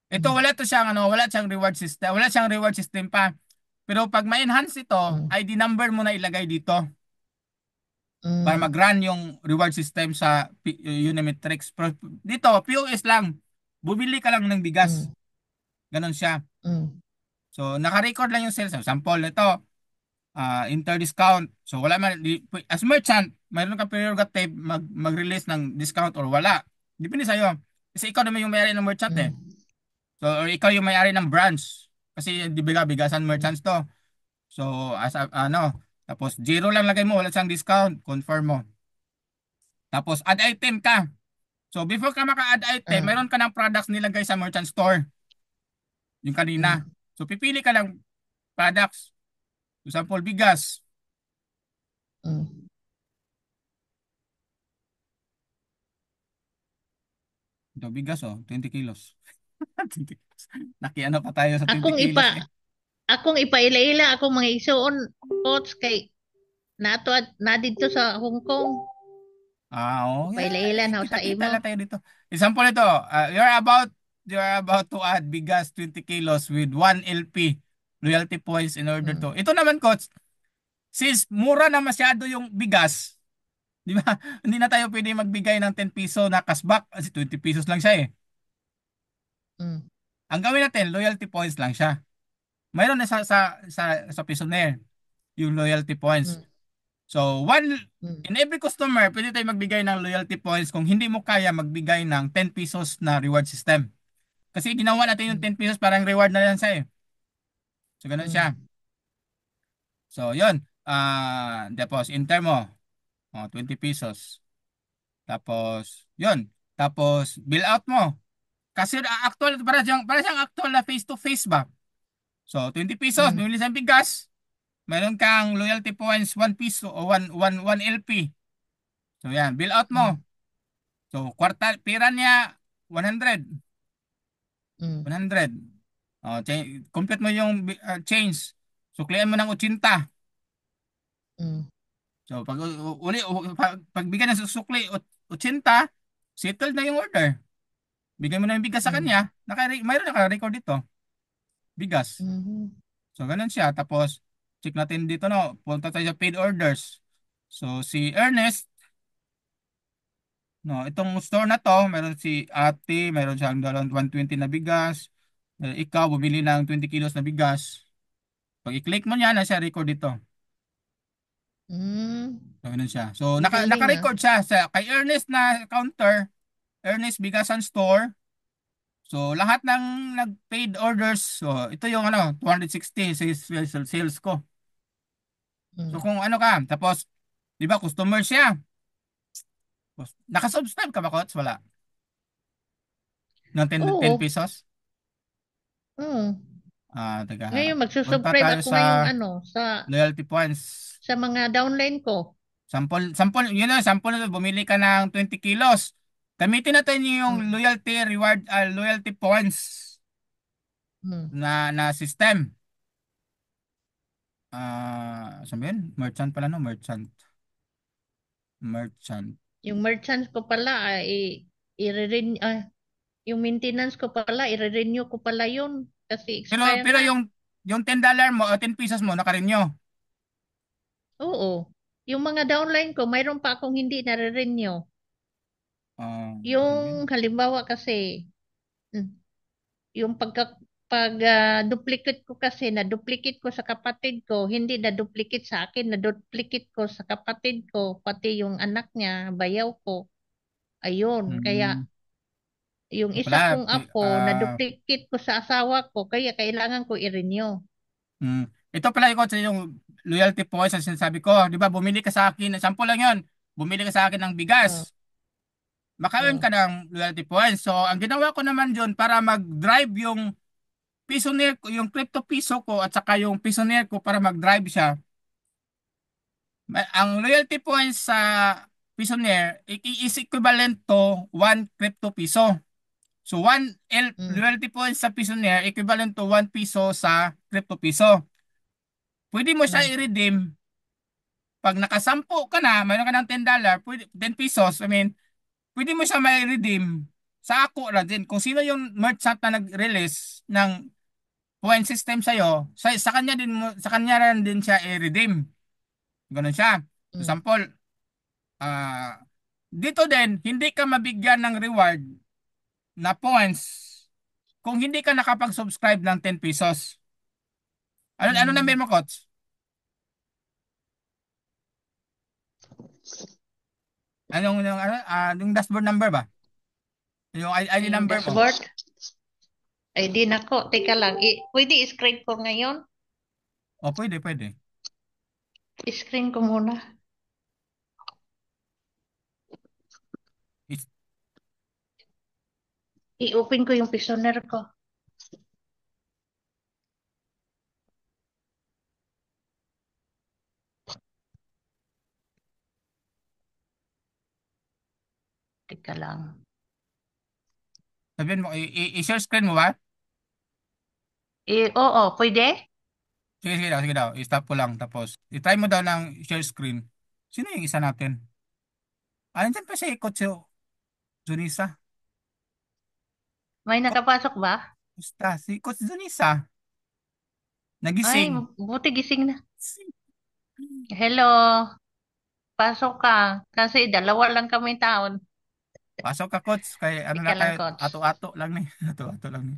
Ito Mm, wala siyang reward system. Wala siyang reward system pa. Pero pag ma-enhance ito, mm, ID number mo na ilagay dito para mm, mag-run yung reward system sa Unimetrics. Pero dito, POS lang. Bumili ka lang ng bigas. mm, Ganon siya. mm, So, naka-record lang yung sales. So, sample nito, inter-discount. So, wala man, as merchant, mayroon kang prerogative mag-release ng discount or wala. Depende sa'yo. Kasi ikaw naman yung may-ari ng merchant eh. mm, So, or ikaw yung may-ari ng branch. Kasi di ba bigasan merchants to. So, tapos zero lang lagay mo, wala siyang discount, confirm mo. Tapos add item ka. So, before ka maka-add item, mm, mayroon ka ng products nilagay sa merchant store. Yung kanina. mm, So, pipili ka lang products. So, sample bigas. mm. Ito, bigas 20 kilos. 20 kilos. Nakiano pa tayo sa 20 Akong kilos ipa eh. akong ipaila-ila akong mga isuon, coach, kay nato na dito sa Hong Kong. Yeah, Ipaila-ila na sa kita-kita imo. lang tayo dito. Example ito, you're about to add bigas 20 kilos with 1 LP loyalty points in order Mm, to. Ito naman coach, since mura na masyado yung bigas, Di ba? Hindi na tayo pwede magbigay ng 10 piso na cashback kasi 20 pesos lang siya eh. Mm. Ang gawin natin, loyalty points lang siya. Mayroon na sa Pisonaire, yung loyalty points. Mm. So, Mm. in every customer, pwede tayo magbigay ng loyalty points kung hindi mo kaya magbigay ng 10 pesos na reward system. Kasi ginawa natin yung 10 pesos parang reward na lang siya eh. So, ganun siya. Mm. So, yun. Tapos, enter mo. 20 pesos. Tapos, yun. Tapos, bill out mo. Kasi actual, para siyang actual na face-to-face ba? So, 20 pesos, Mm. bumili sa bigas. Meron kang loyalty points, 1 piso o 1 LP. So, yan. Bill out mo. Mm. So, pira niya, 100. Mm. 100. Complete mo yung change. Suklian mo ng 80. Mm. So, pag bigyan ng sukli, 80, settled na yung order. Bigay mo na yung bigas sa Mm. kanya, mayroon naka-record dito. Bigas. Mm. So, ganun siya. Tapos, check natin dito, no? Punta tayo sa paid orders. So, si Ernest, no, itong store na to, meron si ate, meron siyang 120 na bigas. Ikaw, bumili ng 20 kilos na bigas. Pag i-click mo niya, nasa record dito. Mm. So, ganun siya. So, Ang galing, naka-record siya kay Ernest na counter, Ernest Bigasan Store. So, lahat ng nag-paid orders, so, ito yung 260 sales ko. So, Mm. kung ano ka, tapos, di ba, customer siya. Nakasubscribe ka ba, Coach? Wala. Ng 10 Oo. pesos? Mm. Teka ha. Ngayon, Punta magsusubscribe tayo ako sa ngayong loyalty points. sa mga downline ko. Sample, yun na, sample na, bumili ka ng 20 kilos. Gamitin natin yung Mm. loyalty points Mm. na system. Sabihin, merchant pala, no? Merchant. Yung merchants ko pala, yung maintenance ko pala, i-renew ko pala yun. Kasi Pero, expire pero na. yung $10 mo o 10 pesos mo, nakarenew. Oo. Yung mga downline ko, mayroon pa akong hindi nare-renew. Sabihin. Yung halimbawa kasi, mm, yung duplicate ko kasi, na-duplicate ko sa kapatid ko, hindi na-duplicate sa akin, na-duplicate ko sa kapatid ko, pati yung anak niya, bayaw ko. Ayun, kaya Mm, yung ito isa pala, kong apo, na-duplicate ko sa asawa ko, kaya kailangan ko i-renew. ito pala yung loyalty points na sinasabi ko. Di ba, bumili ka sa akin, sample lang yun. Bumili ka sa akin ng Oh, bigas. Maka-earn oh, ka ng loyalty points. So, ang ginawa ko naman dyan para mag-drive yung Pisoneer ko, yung crypto piso ko at saka yung Pisoneer ko para mag-drive siya. Ang loyalty points sa Pisoneer is equivalent to 1 crypto piso. So, mm, loyalty points sa Pisoneer equivalent to 1 piso sa crypto piso. Pwede mo siya mm, i-redeem pag nakasampo ka na, mayroon ka ng $10, 10 pesos, pwede mo siya may redeem sa ako na din. Kung sino yung merchant na nag-release ng point system sa'yo, sa kanya din sa kanya rin din siya i-redeem. Ganun siya. For mm, example, dito din, hindi ka mabigyan ng reward na points kung hindi ka nakapag-subscribe ng 10 pesos. Ano na mm. mo, Coach? Yung dashboard number ba? Yung ID Yung number mo? dashboard, ay di nako, teka lang, pwede i-screen ko ngayon? O, pwede. I-screen ko muna. It's, I-open ko yung Pisoner ko. Teka lang. sabihin mo, i-share screen mo ba? Oo, pwede? Sige daw. I-stop ko lang. Tapos, i-try mo daw ng share screen. Sino yung isa natin? Andyan pa si Coach Junisa. May nakapasok ba? Basta, si Coach Junisa. Ay, Nagising. buti gising na. Hello. pasok ka. Kasi dalawa lang kami taon. Pasok ka, coach. Kay ano Ika lang lang, kayo, coach. ato-ato lang ni. Ato-ato lang ni.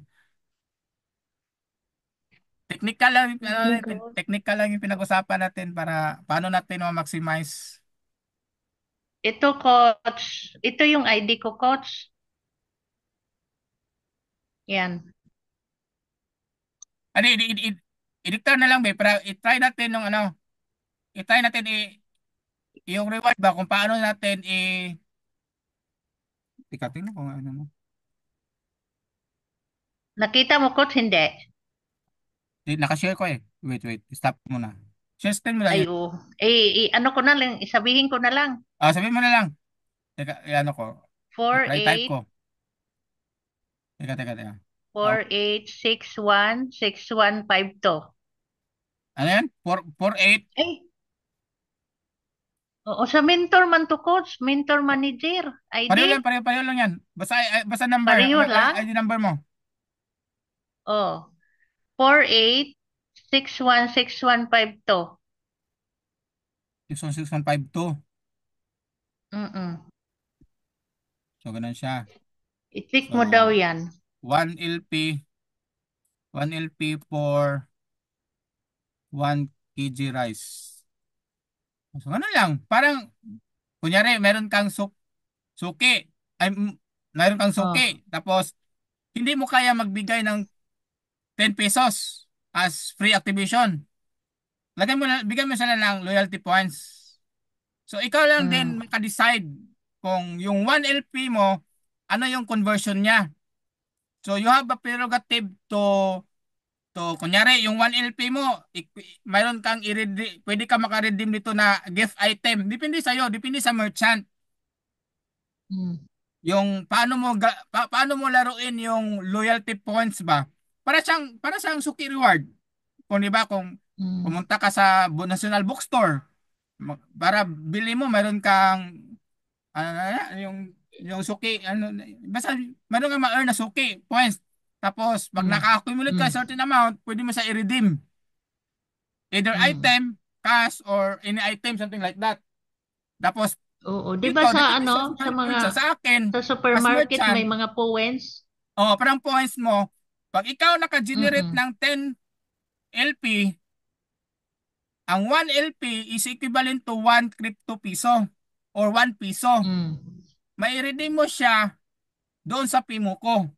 Technical lang, Sige, coach. technical lang yung pinag-usapan natin para paano natin ma-maximize. Ito, coach. Ito yung ID ko, coach. Yan. Ano, i-return na lang, be, para i-try natin yung ano, i-try natin yung reward ba kung paano natin tingnan ko nga ano mo. Nakita mo, coach? Hindi. Nakashare ko eh. Wait, stop muna. Share screen mo lang Ay, yun. oo. Ano ko na lang, isabihin ko na lang. Sabihin mo na lang. Teka, ano ko. I-try type 48 ko. Teka. Oh, 4861 6152. ano yan? 448. Eh, oo, sa mentor man to, coach. Mentor manager. ID. Pareho lang yan. Basta number, Pareho lang. ID number mo. Oh, 48616152. 616152. Mm-mm. So, ganun siya. I-click mo daw So, yan. 1 LP, 1 LP for 1 kg rice. So, ganun lang. Parang, kunyari, meron kang suki. Meron kang Oh. suki. Tapos, hindi mo kaya magbigay ng 10 pesos as free activation. Bigyan mo sila ng loyalty points. So, ikaw lang din Mm. makadecide kung yung 1 LP mo, ano yung conversion niya. So, you have a prerogative kunyari, yung 1 LP mo, mayroon kang pwede ka makaredeem dito na gift item. Depende sa'yo, depende sa merchant. Mm. Yung paano mo laruin yung loyalty points ba? Para siyang suki reward. Kung di ba, kung Mm. pumunta ka sa National Bookstore, para bili mo, meron kang ano yung suki, basta meron kang ma-earn na suki points. Tapos pag Mm. naka-accumulate ka Mm. certain amount, pwede mo sa i-redeem. Either Mm. item, cash, or any item, something like that. Tapos Oo, 'di ba dito, sa depende sa ano, sa mga merchant. Sa akin, sa as supermarket merchant, may mga points? parang points mo, pag ikaw naka-generate Mm. ng 10 LP, ang 1 LP is equivalent to 1 crypto piso or 1 piso. Mm. Mai-redeem mo siya doon sa Pimo ko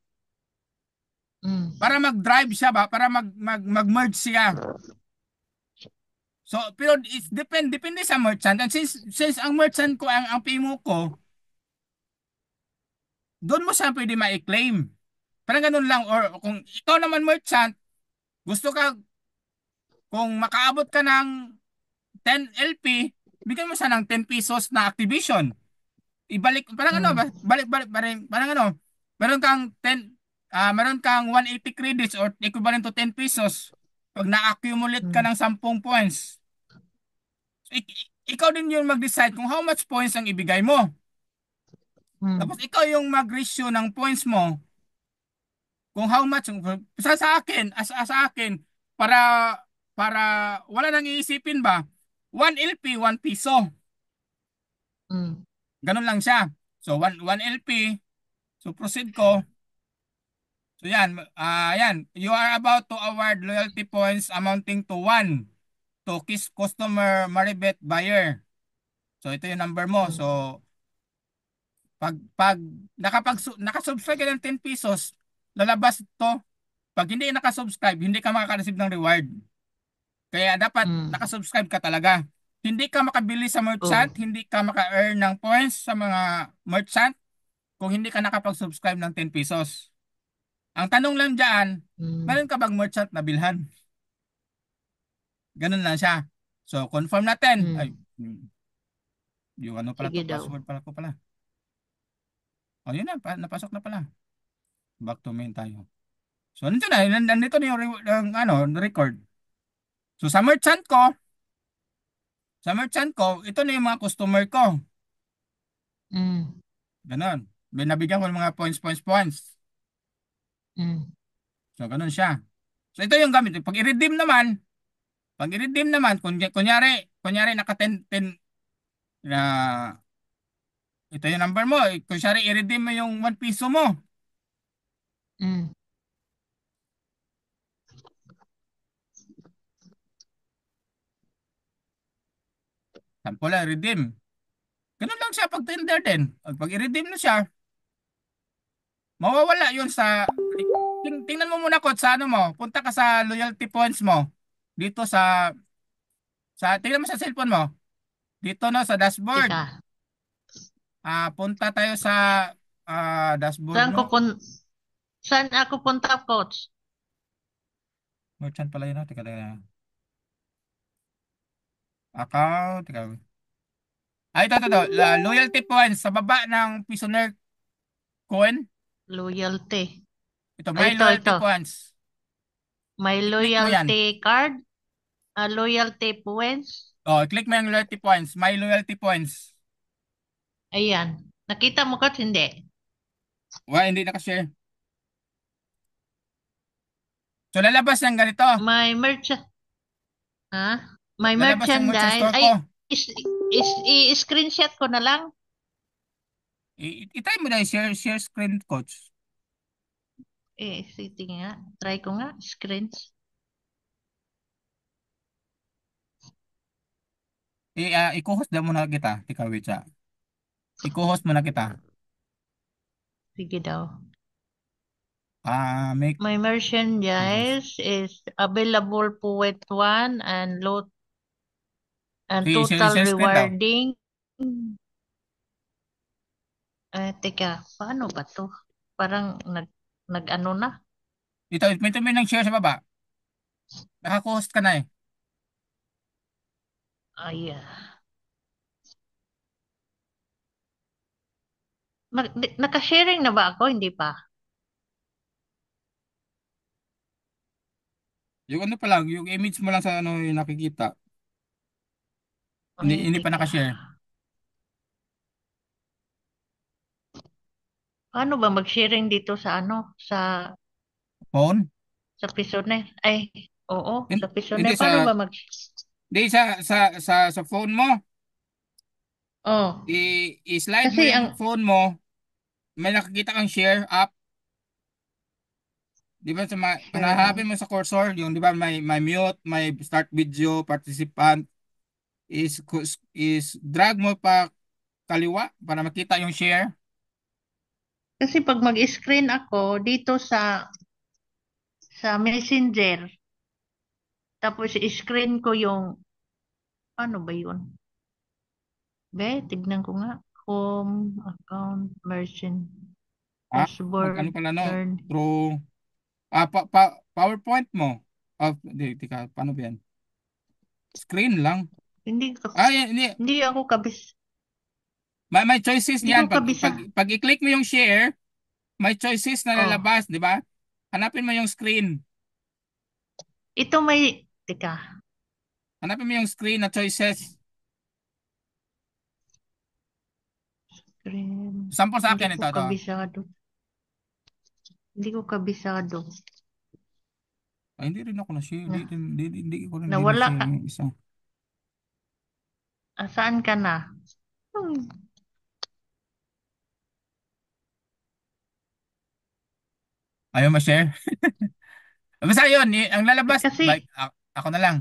Mm. para mag-drive siya ba, para mag-merge siya. So, pero depende sa merchant. And since ang merchant ko, ang Pimo ko, doon mo siya pwede ma-claim. Parang ganun lang. Or kung ikaw naman merchant, gusto ka, kung makaabot ka ng 10 LP, bigyan mo siya ng 10 pesos na activation. Ibalik, parang ano ba, Mm. balik, parang ano, meron kang 180 credits or equivalent to 10 pesos pag na-accumulate ka Mm. ng 10 points. So, ikaw din yung mag-decide kung how much points ang ibigay mo. Tapos Mm. ikaw yung mag-ratio ng points mo kung how much. Sa akin, sa akin, para wala nang iisipin ba, 1 LP, 1 piso. Mm. Ganun lang siya. So, 1 LP. So, proceed ko. So, yan. You are about to award loyalty points amounting to 1 to Kiss customer Maribet buyer. So, ito yung number mo. Mm. So, pag nakasubscribe ka ng 10 pesos, lalabas ito. Pag hindi nakasubscribe, hindi ka makaka-receive ng reward. Kaya dapat Mm. nakasubscribe ka talaga. Hindi ka makabili sa merchant, Oh. hindi ka maka-earn ng points sa mga merchant kung hindi ka nakapag-subscribe ng 10 pesos. Ang tanong lang dyan, Mm. meron ka bang merchant na bilhan? Ganun lang siya. So, confirm natin. Ay, Mm. yung ano pala Sige to, daw. password pala ko pala. Yun na, napasok na pala. Back to main tayo. So, nandito na yung record. So, sa merchant ko, ito na yung mga customer ko. Mm. Ganon. May nabigyan ko ng mga points. Mm. So, ganun siya. So, ito yung gamit. Pag i-redeem naman, kunyari, naka 10 Na ito yung number mo. Kung syari, i-redeem mo yung 1 piso mo. Mm. Sample lang, redeem. Ganun lang siya pag tender din. Pag i-redeem na siya, mawawala yun sa... Tingnan mo muna, Coach, sa ano mo. Punta ka sa loyalty points mo. Dito tingnan mo sa cellphone mo. Dito na sa dashboard. Tika. Punta tayo sa dashboard, Saan no? ko saan ako punta, coach? Merchant pala yun, no? Teka. Account, teka. Ito. Loyalty points sa baba ng Prisoner coin. Loyalty. Ito, my Ito, loyalty ito. points. May I-click mo yan. loyalty card. Loyalty points. Click mo yung loyalty points. My loyalty points. Ayan. Nakita mo, coach? Hindi. Hindi nakashare. So, lalabas ng ganito. May merchant. Ha? May Lalabas yung merchant merchandise. store ko. I-screenshot ko na lang. I-try mo na yung share screen, Coach. Sige nga. Try ko nga. Screens. I-co-host na muna kita. Tika, wait siya. I-co-host muna kita. Sige daw. Make My merchandise is available po with one and share total screen daw. rewarding. Teka, paano ba to? Parang nag-ano na? Ito, may tumi ng share sa baba. Naka-co-host ka na eh. Ay, Naka-sharing na ba ako? Hindi pa. Yung ano pa lang, yung image mo lang sa ano yung nakikita. Hindi pa Teka. naka-share. Paano ba mag-sharing dito sa ano? Phone? Sa Pisoner? Ay, oo, sa Hindi Pisoner. Paano ba mag... Hindi sa phone mo. Oh, I-slide mo kasi yung phone mo. May nakikita kang share app. Di ba hanahanapin mo sa cursor, yung di ba may mute, may start video, participant, is drag mo pa kaliwa para makita yung share. Kasi pag mag-screen ako dito sa Messenger, tapos i-screen ko yung, ano ba yun? Tignan ko nga. Home, account, merchant, Ano dashboard, pala no? learn. Through PowerPoint mo. Tika, paano ba yan? Screen lang. Hindi, Hindi. hindi ako kabis. May choices Hindi yan. ko kabisa. Pag i-click mo yung share, may choices na Oh, lalabas, di ba? Hanapin mo yung screen. ito may, teka, Hanapin mo yung screen na choices. screen. Sample sa Hindi akin ko ito. kabisado. Hindi ko kabisado. Hindi rin ako na-share. Na- Hindi ko rin Nawala na-share ka. yung isa. Saan ka na? Ayaw ma-share? Basta yun, ang lalabas, Kasi, ako na lang.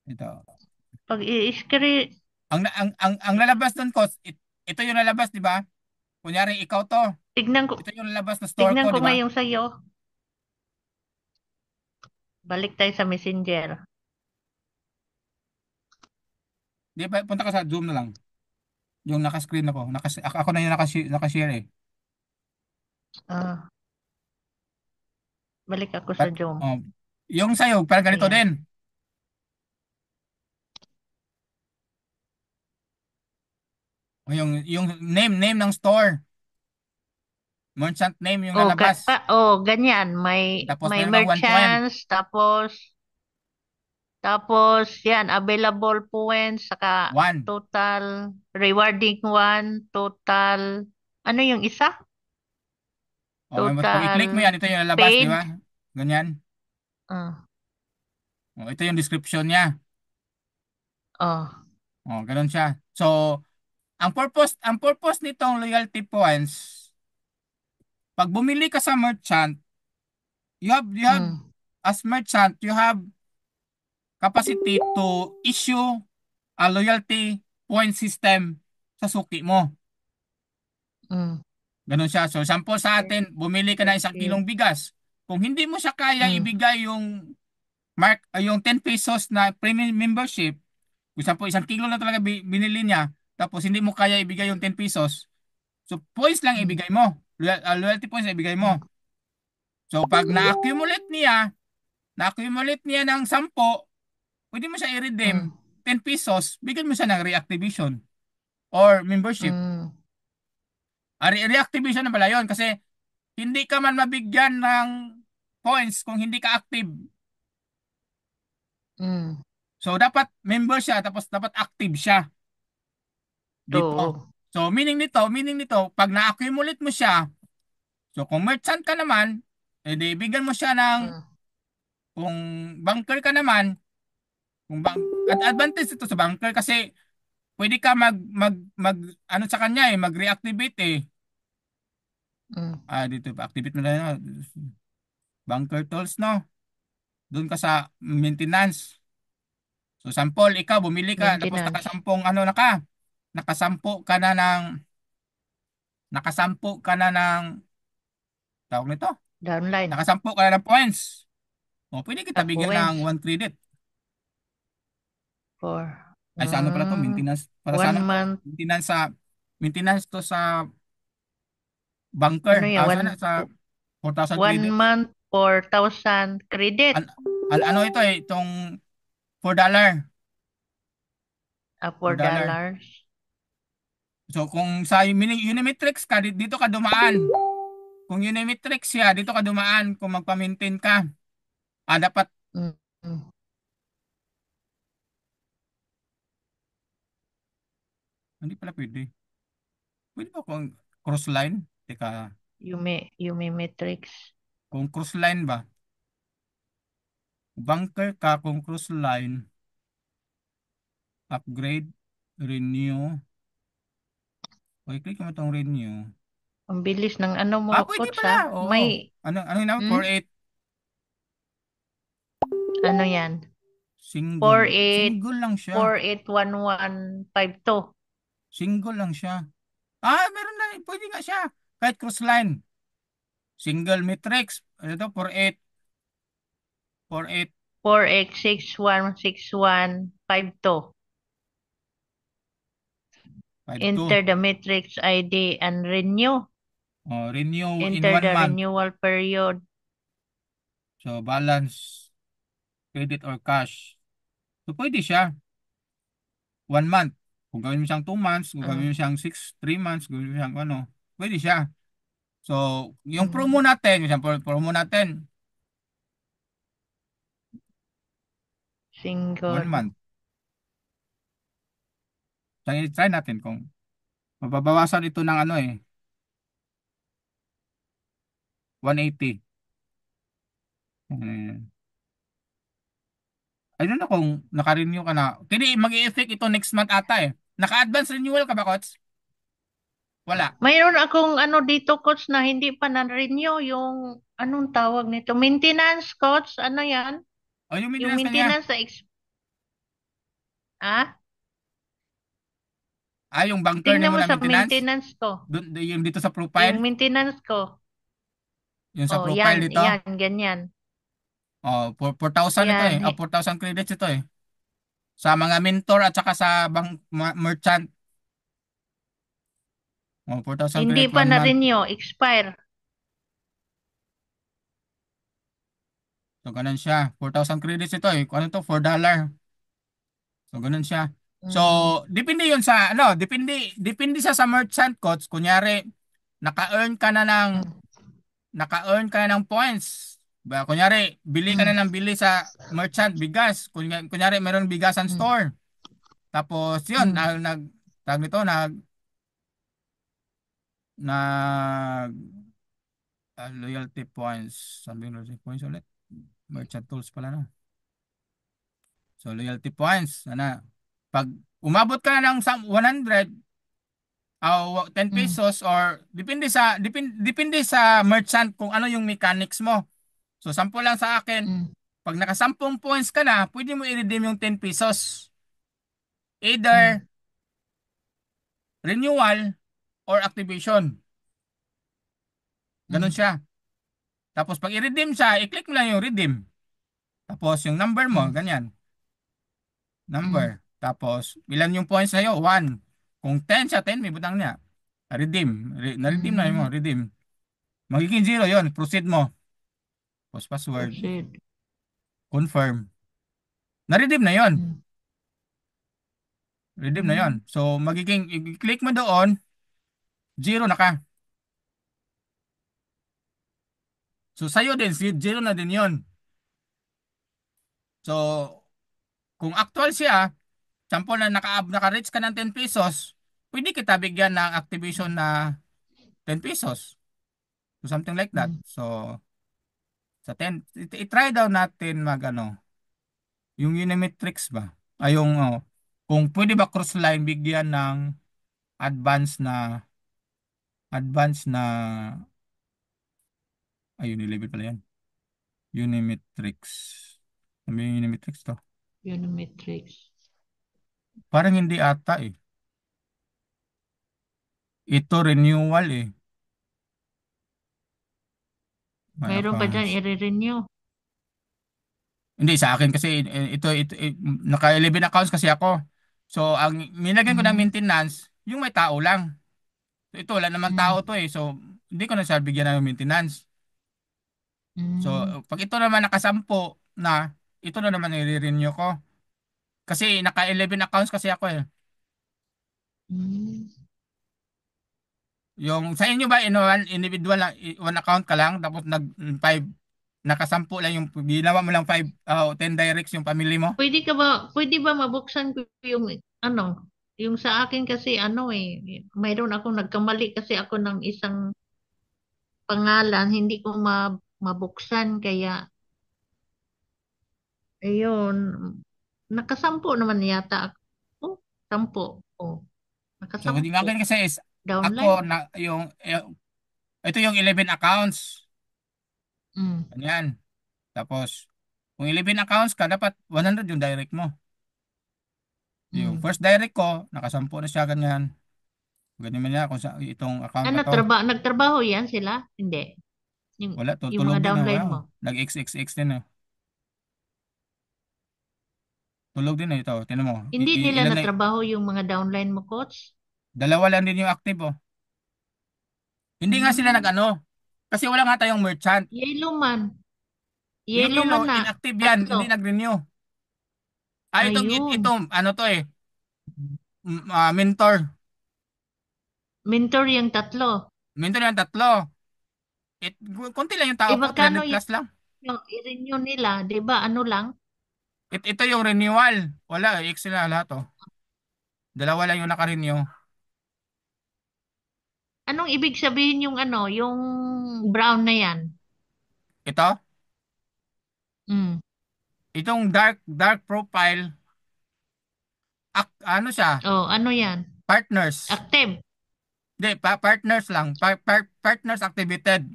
Ito. pag i-screen, Ang lalabas doon, Coach, ito yung lalabas, di ba? Kunyari, ikaw to. tignan ko, Ito yung lalabas na store tignan ko, ko di ba? ngayon sa'yo. Balik tayo sa Messenger. Di ba, punta ka sa Zoom na lang. Yung naka-screen ako. Ako na yung naka-share eh. Ah, balik ako sa But, Zoom. yung sa'yo, parang ganito Ayan. din. Yung name ng store. Merchant name yung lalabas. Ganyan. May Tapos may meron kang 1 point. merchants, tapos yan, available points, saka 1. total, rewarding one, total, ano yung isa? Kung i-click mo Total yan, ito yung lalabas, di paid. ba? Ganyan. Ah, Ito yung description niya. Oh. Ganun siya. So, ang purpose nitong loyalty points, pag bumili ka sa merchant, you have Mm. as merchant, you have capacity to issue a loyalty point system sa suki mo. Mm. Ganun siya. So, sample sa atin, bumili ka ng 1 kilong bigas. Kung hindi mo siya kaya Mm. ibigay yung yung 10 pesos na premium membership, kung sample 1 kilo lang talaga binili niya, tapos hindi mo kaya ibigay yung 10 pesos, so points lang Mm. ibigay mo. Loyalty points na ibigay Mm. mo. So, pag na-accumulate niya ng 10, pwede mo siya i-redeem Mm. 10 pesos, bigyan mo siya ng reactivation or membership. Mm. Reactivation na pala yun kasi hindi ka man mabigyan ng points kung hindi ka active. Mm. So, dapat member siya, tapos dapat active siya dito. Oo. So, meaning nito, pag na-accumulate mo siya, so kung merchant ka naman, edi bigyan mo siya ng, Mm. kung banker ka naman, advantage ito sa banker kasi pwede ka ano sa kanya mag-reactivate eh. Mm. Dito pa activate mo na yun. Banker tools, no? Doon ka sa maintenance. So sample, ikaw bumili ka tapos Maintenance. nakasampo ka na ng nakasampo ka na ng tawag nito. Downline. Nakasampo ka na ng points. Pwede kita bigyan ng Points 1 credit. for Ay, sa ano pala to? Maintenance. Para sa 1 ano to? month. Maintenance to sa bunker. Ano yan? Sana sa 4,000 One credits. month 4,000 credit. Ano ito itong $4. $4. $4. So kung sa Unimetrics ka, dito ka dumaan. Kung Unimetrics siya, dito ka dumaan kung magpa-maintain ka. Dapat Mm. Mm. hindi pala pwede. Pwede ba kung cross line? Teka, Yumi Matrix. kung cross line ba? Bunker ka kung cross line, upgrade, renew. Okay, click mo itong renew. Ang bilis ng ano mo, Pwede coach, pala. ha? Oo. May, Ano yun? hmm? 48 Ano yan? single. 48, Single lang siya. 481152. Single lang siya. Meron na. Pwede nga siya. Kahit cross line. Single matrix. Ito, 48. 48. 48616152. 52. Enter the matrix ID and renew. Renew in Enter 1 the month. renewal period. So, balance, credit or cash. So, pwede siya. 1 month. Kung gawin mo siyang 2 months, kung gawin mo siyang 3 months, kung gawin mo siyang ano, pwede siya. So, yung promo natin, promo natin, 1 Single. month. Try natin kung mababawasan ito ng 180. I don't know kung naka-renew ka na. Hindi, mag-i-effect ito next month ata eh. Naka-advance renewal ka ba, Coach? Wala. Mayroon akong ano dito, coach, na hindi pa na-renew yung anong tawag nito? Maintenance, coach. Ano yan? Yung Yung maintenance kanya. maintenance sa Ah? Yung bunker Tingnan mo mo na sa maintenance. maintenance ko. Yung dito sa Yung profile. maintenance ko. Yung sa Oh, profile yan, dito. yan, ganyan. 4,000 ito eh. Yan. 4,000 credits ito eh. Sa mga mentor at saka sa merchant. 4,000 Hindi credit pa 1 month. na-renew, expire. So, ganun siya. 4,000 credits ito eh. Ano to? $4. So, ganun siya. So, depende yun sa, depende sa merchant, coach. Kunyari, naka-earn ka na ng points. Kunyari, bili ka na ng bili sa merchant, bigas. Kunyari, meron bigasan store. Tapos, yun, tag nito, loyalty points. Sabi loyalty points ulit. Merchant tools pala, no? So, loyalty points. Sana. Pag umabot ka na ng 100 o 10 Mm. pesos or depende sa merchant kung ano yung mechanics mo. So, sample lang sa akin, Mm. pag naka 10 points ka na, pwede mo i-redeem yung 10 pesos. Either Mm. renewal or activation. Ganun Mm. siya. Tapos pag i-redeem siya, i-click mo lang yung redeem. Tapos yung number mo, Mm. ganyan. Mm. Number. Tapos ilan yung points sa'yo? 1. Kung 10 siya, 10 may butang niya. Redeem. Na-redeem na mo. Mm. Redeem. Magiging 0 yon. Proceed mo. Tapos password. Proceed. Confirm. Na-redeem na yon. Mm. Redeem na yon. Mm. So magiging, i-click mo doon, 0 na ka. So sa'yo din, 0 na din yon. So kung actual siya, sample na naka-reach ka ng 10 pesos, pwede kita bigyan ng activation na 10 pesos. So something like that. Mm. So sa 10, i-try daw natin yung Unimetrics ba? Ay yung kung pwede ba cross line bigyan ng advance na advance na ay Unilevel pala yan. Unimetrics. Ano yung Unimetrics to? Unimetrics. Parang hindi ata eh. Ito renewal eh. My Mayroon ba dyan accounts. i-renew? Hindi sa akin kasi naka 11 accounts kasi ako. So ang nilagyan ko ng Mm. maintenance, yung may tao lang. So, ito wala naman tao Mm. to eh. So hindi ko na siya bigyan ng maintenance. So Mm. pag ito naman nakasampo na, ito na naman i-renew ko. Kasi naka 11 accounts kasi ako eh. Mm. Yung sa inyo ba individual lang, one account ka lang tapos nag 5 nakasampu lang yung ginawa mo lang 5 10 directs yung family mo? Pwede ba mabuksan ko yung ano, yung sa akin kasi ano mayroon akong nagkamali kasi ako ng isang pangalan, hindi ko mabuksan kaya ayun, nakasampu naman yata ako. Oh, sampu. Oh, So hindi nga nakasampu. akin kasi is Downline. ako na ito yung 11 accounts. Mm. Ganyan. Tapos kung 11 accounts ka dapat 100 yung direct mo. Yung Mm. first direct ko nakasampu na siya ganyan. Ganyan man niya kung sa itong account na Ano, to. nagtrabaho yan sila? Hindi. Wala Yung tutulog mga din downline wow. mo. Nag-XXX din Tulog din ito. Tingnan mo. Hindi nila Ilan na natrabaho yung mga downline mo, coach? dalawa lang din yung active Hindi nga sila Mm. nag-ano. Kasi wala nga tayong merchant. Yellow man. Yung Yellow yellow, man na. inactive yan. Hindi Tatlo. nag-renew. Ito, Ayun. ano to mentor. Mentor yung tatlo. Mentor yung tatlo. It, konti lang yung tao ko, Magkano 300 plus lang. yung i-renew nila? Di ba ano lang? Ito yung renewal. Wala, X na lahat Dalawa lang yung naka-renew. Anong ibig sabihin yung ano, yung brown na yan? Ito, Mm. itong dark profile, ano siya, Oh, ano yan? partners. Active. Hindi, partners lang. Partners activated.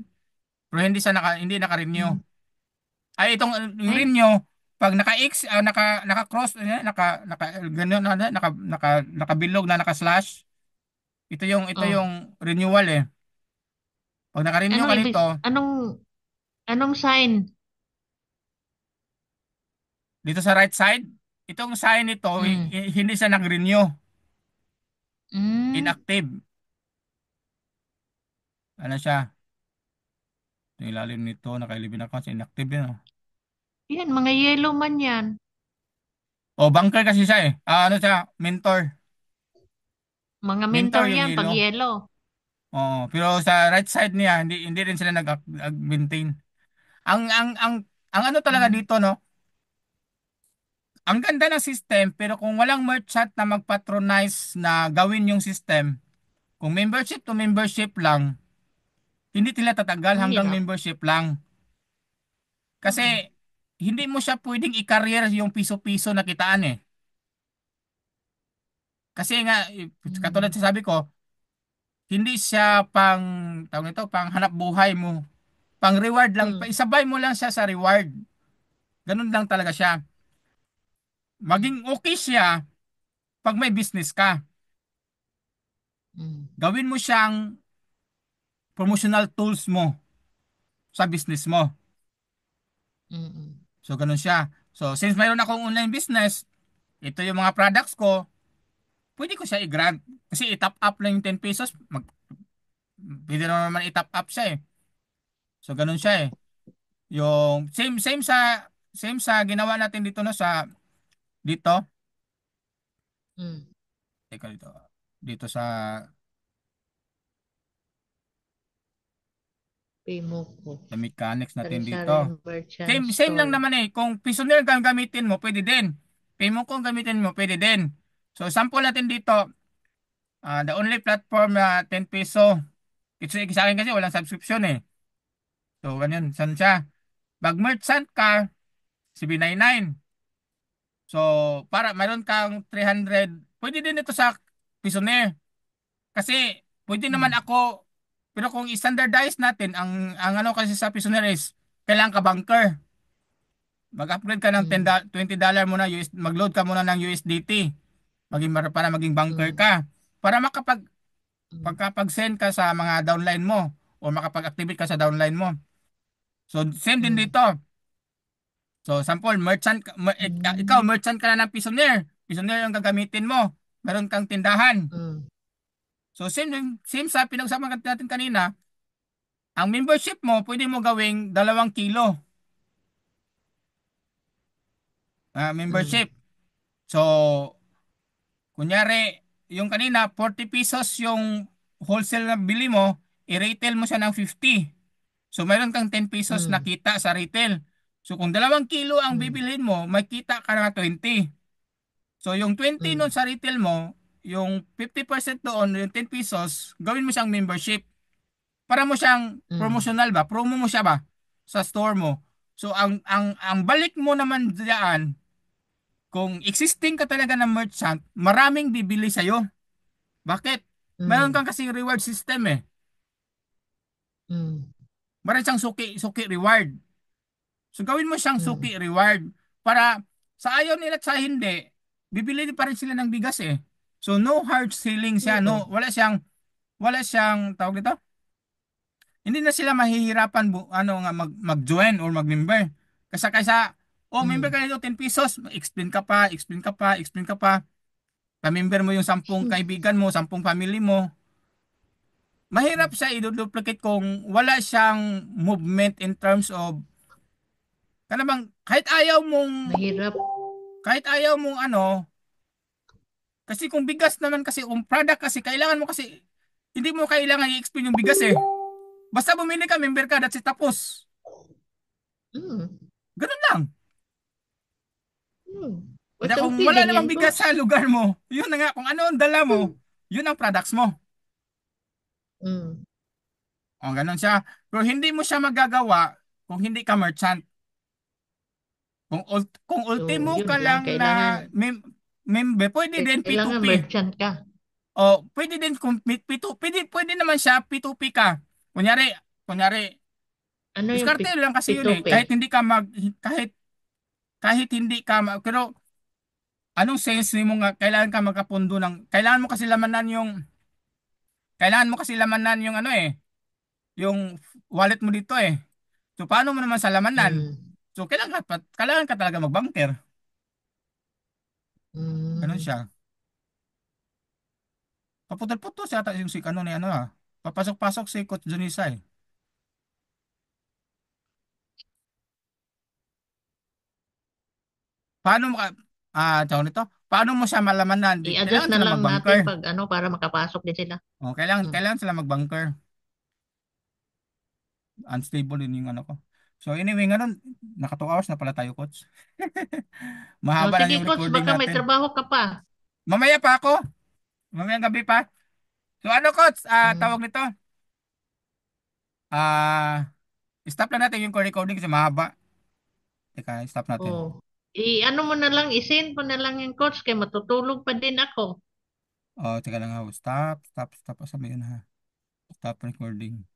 Pero hindi naka-renew. Mm. Ay itong yung Ay, renew pag naka-X naka-cross ganun nakabilog na naka-slash ito yung oh. renewal eh. Pag naka-renew ka nito Anong sign? dito sa right side, itong sign nito Mm. hindi siya nag-renew, Mm. inactive. Ano siya? Yung ilalim nito naka-11 accounts inactive din. Yan, mga yellow man yan. O banker kasi siya eh. Ano siya? Mentor. Mga Mentor mentor yung yan pag yellow. yellow. Oo, pero sa right side niya hindi rin sila nag-maintain. Ang ano talaga Mm. dito no? Ang ganda ng system pero kung walang merchant na mag-patronize na gawin yung system, kung membership to membership lang, hindi sila tatagal Ang hanggang hirap. membership lang. Kasi Mm. hindi mo siya pwedeng i-career yung piso-piso na kitaan eh. Kasi nga, katulad sa sabi ko, hindi siya pang, tawag nito, pang hanap buhay mo. Pang reward lang, Mm. isabay mo lang siya sa reward. Ganun lang talaga siya. Maging okay siya pag may business ka. Mm. Gawin mo siyang promotional tools mo sa business mo. Mm. So, ganun siya. So, since mayroon akong online business, ito yung mga products ko, pwede ko siya i-grant. Kasi i-top up lang yung 10 pesos, pwede naman i-top up siya eh. So, ganun siya eh. Yung same sa ginawa natin dito no sa dito. Mm. Teka dito. Dito sa Pay mo ko. mechanics natin Sari-sari dito. merchant Same lang store. naman eh. Kung Payoneer ang gamitin mo, pwede din. Paymo kung gamitin mo, pwede din. So, sample natin dito. The only platform na 10 peso. Kasi sa akin kasi walang subscription eh. So, ganyan. Saan siya? Pag merchant ka, CB99. So, para mayroon kang 300, pwede din ito sa Payoneer. Kasi, pwede naman Mm. ako, pero kung i-standardize natin, ang ano kasi sa Payoneer is, kailangan ka banker. Mag-upgrade ka ng Mm. $20 muna, mag-load ka muna ng USDT. Para maging banker Mm. ka. Para Mm. pagkapag-send ka sa mga downline mo o makapag-activate ka sa downline mo. So, same din Mm. dito. So, sample, ikaw, Mm. merchant ka na ng Payoneer. Payoneer yung gagamitin mo. Meron kang tindahan. Mm. So, same sa pinag-usapan natin kanina, ang membership mo, pwede mo gawing 2 kilo Mm. membership. So, kunyari, yung kanina, 40 pesos yung wholesale na bili mo, i-retail mo siya ng 50. So, mayroon kang 10 pesos na Mm. kita sa retail. So, kung 2 kilo ang Mm. bibilhin mo, may kita ka na 20. So, yung 20 nun Mm. sa retail mo, yung 50% doon, yung 10 pesos, gawin mo siyang membership. Para mo siyang Mm. promotional ba? Promo mo siya ba sa store mo. So, ang balik mo naman diyan, kung existing ka talaga ng merchant, maraming bibili sa'yo. Bakit? Meron Mm. kang kasing reward system eh. Mm. Meron siyang suki reward. So gawin mo siyang Mm. suki reward para sa ayaw nila at sa hindi, bibili pa rin sila ng bigas eh. So no hard selling siya, Oo. no, wala siyang tawag dito. Hindi na sila mahihirapan nga mag-join or mag-member. Kasi kaysa member Mm. ka nito 10 pesos, explain ka pa, explain ka pa, explain ka pa. Pa-member mo yung 10 kaibigan mo, 10 family mo. Mahirap siya i-duplicate kung wala siyang movement in terms of bang Mahirap. kahit ayaw mong ano, kasi kung bigas naman kasi, kung product kasi, kailangan mo kasi, hindi mo kailangan i-explain yung bigas eh. Basta bumili ka, member ka, that's it, tapos. Mm. Ganun lang. Mm. Kaya kung Simple wala din yan, namang bigas coach. sa lugar mo, yun na nga, kung ano ang dala mo, Mm. yun ang products mo. Mm. O, ganun siya. Pero hindi mo siya magagawa kung hindi ka merchant. Kung So, ultimo ka yun lang. lang na member, pwede din Kailangan P2P. merchant ka. O, pwede din kung P2, pwede naman siya P2P ka. Kunyari, Ano yung diskarte lang kasi yun eh. P2P? Kahit hindi ka pero anong sense mo nga kailangan mo kasi lamanan yung ano eh, yung wallet mo dito eh. So paano mo naman sa lamanan? Mm. So kailangan ka talaga mag-banker. Ganun Mm. siya. Paputol-putol siya ata yung si ano ni ano ah. Papasok-pasok si Coach Junisa eh. Paano mo ka tawag nito? Paano mo siya malamanan? I-adjust Kailangan na sila lang natin mag-banker. pag ano para makapasok din sila. Oh, kailangan Mm. kailangan sila mag-banker. Unstable din yung ano ko. So anyway, ngayon, naka 2 hours na pala tayo, coach. O, Mahaba na sige yung coach, recording baka may natin. trabaho ka pa. Mamaya pa ako. Mamayang gabi pa. So ano, coach? Mm. Tawag nito. Ah, stop lang natin yung recording kasi mahaba. Teka, stop natin. Oh. I-ano mo na lang, i-send mo na lang yung coach kay matutulog pa din ako. Oh, teka lang ha. Stop. Asa ba yun ha? Stop recording.